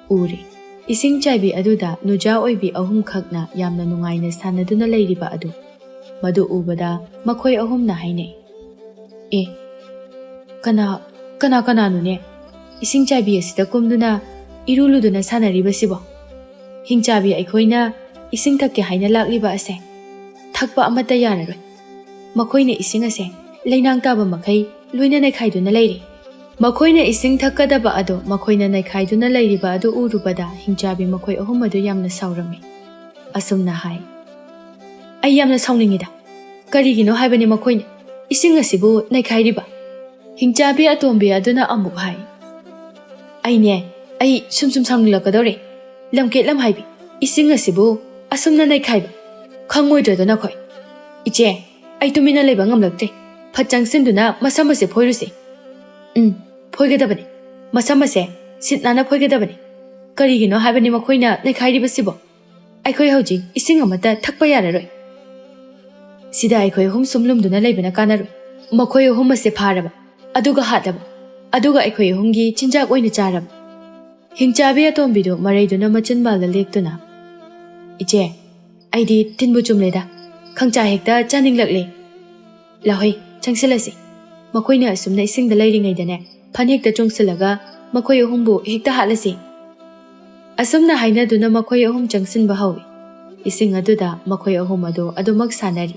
Uri. Ising chaibi aduda nuja oibi ahum khakna yamna nungaina sanaduna leiriba adu. Madu ubada makoi ahum na haine. Kana nune. Ising chaibi asida kumduna iruluduna sanariba sibo. Hingchabi aikoina ising thakke haina lakliba ase. Thakpa amata yararoi. Makoina ising ase leinang taba makai loina naikhaiduna leiri. Makoina ising thakkadaba ado makoina naikhaiduna leiriba ado urubada hingchabi makoi ahum adu yamna saurami. Asumna hai. Ai yamna sauningida. Karigino haibani makoina ising asibu naikhairiba. Hingchabi atombi aduna amuk hai. Ai sumsum saunilakadore. Lamket lam haibi. Ising asibu asumna naikhaiba. Khangoidraduna khoi. Iche, ai tumina leiba ngamlaktre. Phachang sinduna masamase phoirusi. Phoigedabani. Masamase sitnana phoigedabani. Karigino haibani makoina naikhairiba sibo. Aikhoi hauji ising amata thakpa yararoi. Sida aikhoi hum sumlumduna leibana kanaroi. Makoi hum ase pharaba. Aduga hatlaba. Aduga aikhoi humgi chinjak oina charaba. Hingchabi atombidu maraiduna machin balda lektuna. Iche, aidi tinbu chumleda. Khangcha hekta chaninglakle. Lahoi, changsilasi. Makoina asumna isingda leiringaidane phan hekta chungsilaga makoi ahumbu hekta hatlasi. Asumna hainaduna makoi ahum changsinba hawi. Ising aduda makoi ahum adu adumak sanari.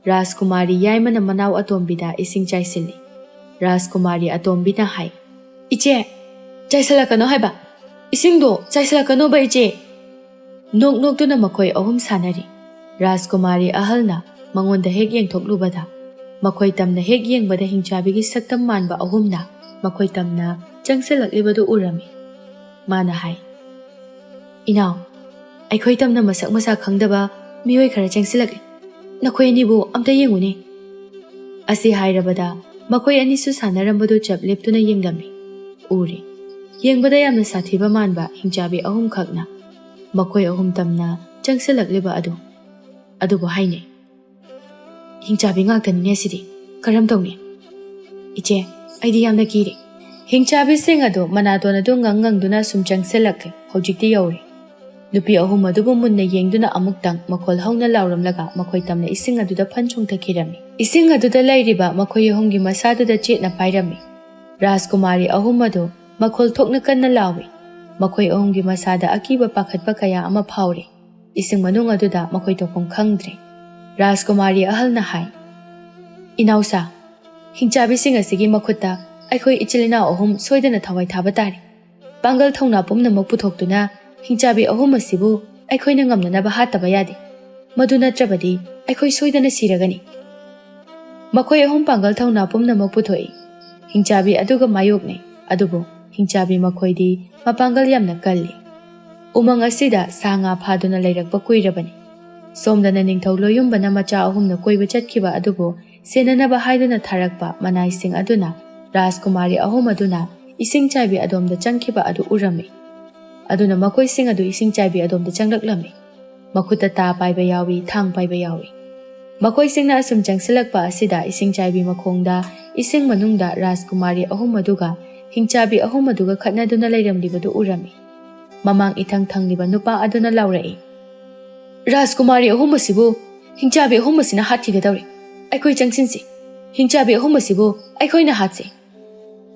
Rajkumari yaimana manau atombida ising chaisili. Rajkumari atombina hai. Iche, chaisalakano haiba. Isingdo chaisalakano ba iche. Nok tuna makoi ahum sanari. Rajkumari ahalna mangonda hek yengthoklubada. Makoi tamna hek yengbada hingchabigi saktam manba ahumna makoi tamna changsilaklibadu urami. Mana hai. Inaw, aikhoi tamna masak masa khangdaba mioi khara changsilakli. Nakoi anibu amta yenguni. Asi hairabada makoi anisu sanarambadu chap leptuna yenglami. Uri. Yengbada yamna sathiba manba hingchabi ahum khakna. Makoi ahum tamna changsilakliba adu. Adubo haine. Hingchabi ngaktanine sidi. Karam tawni. Iche, aidi yamna kiri. Hingchabising adu manaton adu ngangang sum changsilakle hojikti yauri. Nupi ahum adubu munna yengduna amuktang makol hauna lauramlaga makoy tamna ising aduda panchong takirami. Ising aduda lairiba makoy ahumgi masaduda chetna pairami. Rajkumari ahum adu makol thokna kanna lawi. Makoy ahumgi masada akiba pakhatpa kaya ama phauri. Ising manung aduda makoy topong khangdre. Rajkumari ahal na hai. Inausa, hingchabising asigi makuta aikoy ichilina ahum soidana thawai thaba tari. Pangal thongna pumna makputhokduna hingchabi ahum asibu aikoy na ngamnanaba hataba yade. Madu natrabadi aikoy soidana siragani. Makoy ahum pangal thongna pumna makputhoi. Hingchabi aduga mayokne adubu hingchabi makoydi mapangal yamna kalli. Umang asida sanga phaduna leirakpa kuirabani. Somdana ningthau loyumbana macha ahumna koiba chatkiba adubu senanaba haiduna tharakpa manaising aduna Rajkumari ahum aduna ising chaibi adomda changkiba adu urami. Aduna makoy sing adu ising chaibi adomda changlaklami. Makuta ta paiba yawi thang paiba yawi. Makoy sing na asum changsilakpa asida ising chaibi makhongda ising manungda Rajkumari ahum aduga hingchabi ahum aduga khatnaduna leiramlibadu urami. Mamang ithang thangliba nupa aduna laurai. Rajkumari ahum asibu hingchabi ahum asina hathigadauri. Aikoi changsinsi. Hingchabi ahum asibu aikoi na hatse.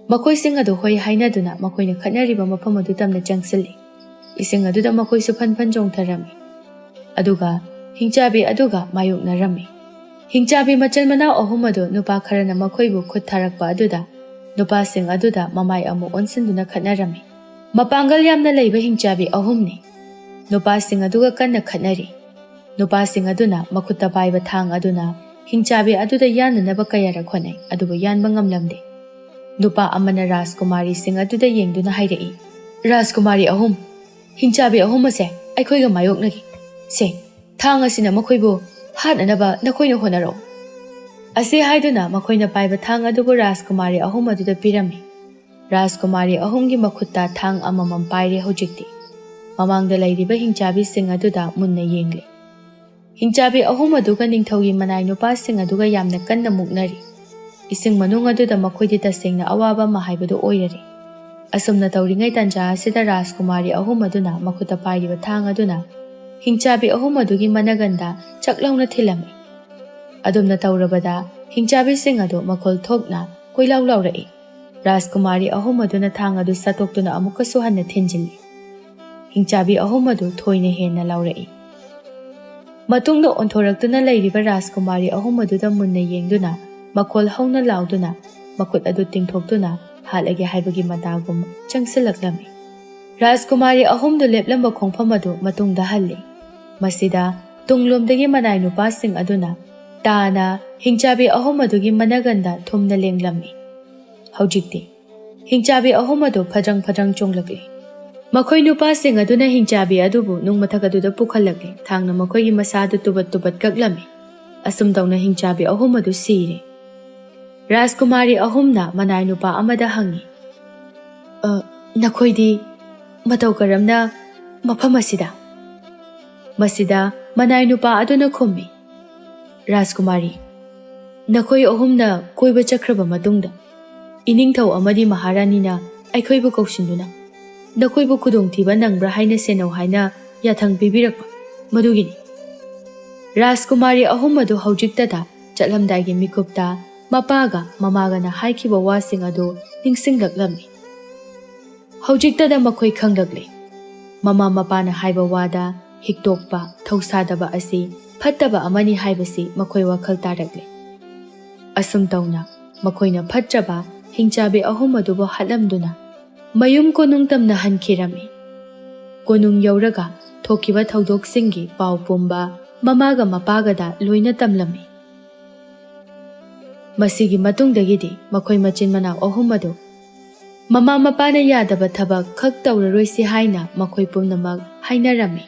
Makoy sing adu hoi hainaduna makoy na khatnariba mafam adu tamna changsilli. Ising aduda makoy su phan jongtharami. Aduga hingchabi aduga mayoknarami. Hingchabi machal mana ahum adu nupa kharana makoybu khut tharakpa aduda nupa sing aduda mamai amu onsinduna khatnarami. Mapangal yamna leiba hingchabi ahumni. Nupa sing aduga kanna khatnari. Nupa sing aduna makuta paiba thang aduna hingchabi aduda yananaba kayara khonai adubu yanba ngamlamde. Nupa amana Rajkumari sing aduda yengduna hairai. Rajkumari ahum hingchabi ahum ase aikhoiga mayoknagi. Se thang asina makoybu hatnanaba nakoyna honaro. Ase haiduna makoyna paiba thang adubu Rajkumari ahum aduda pirami. Rajkumari ahumgi makutta thang amamam paire hojikti. Mamangda leiriba hingchabi sing aduda munna yengle. Hingchabi ahum aduga ningthaugi manai nupa sing aduga yamna kanna muknari. Ising manung aduda makoydi tasengna awaba mahaibadu oirari. Asumna tauringai tanja asida Rajkumari ahum aduna makuta pairiba thang aduna hingchabi ahum adugi managanda chaklauna thilami. Adumna taurabada hingchabi sing adu makol thokna koilau laurai. Rajkumari ahum aduna thang adu satoktuna amukasu hanna thinjilli. Hingchabi ahum adu thoina henna laurai. Matungda onthoraktuna leiriba Rajkumari ahum aduda munna yengduna makol hauna lauduna makut adu tingthoktuna halage haibagi matagum changsilaklami. Rajkumari ahumdu leplamba khongpham adu matungda halli. Masida tunglomdagi manai nupa sing aduna tana hingchabi ahum adugi managanda thumna lenglami. Haujikti hingchabi ahum adu phajang chonglakli. Makoy nupa sing aduna hingchabi adubu nungmathak aduda pukhalakli thangna makoy gi masadu tubat kaklami. Asum tawna hingchabi ahum adu sire. Rajkumari ahumna manai nupa amada hangi. Nakoydi matau karamna mafam asida. Masida manai nupa aduna khummi. Rajkumari nakoy ahumna koiba chakraba matungda iningthau amadi maharani na aikhoibu kausinduna nakoibu khudongthiba nangbra haina senau haina yathang pibirakpa madugini. Rajkumari ahum adu haujiktada chatlamdaigi mikupta mapaga mamagana haikhiba wasing adu ningsinglaklammi. Haujiktada makhoi khanglakli. Mama mapana haiba wada hikdokpa thausadaba asi phattaba amani haibasi makhoi wakhal tarakli. Asum tawna makhoina phattraba hingchabi ahum adubu hatlamduna mayum konung tamna hankirami. Konung yauraga thokiba thaudoksingi pau pumba mamaga mapagada loina tamlami. Masigi matungdagidi makhoi machin manau ahum adu mama mapana yadaba thabak khak tawraroisi haina makhoi pumnamak hainarami.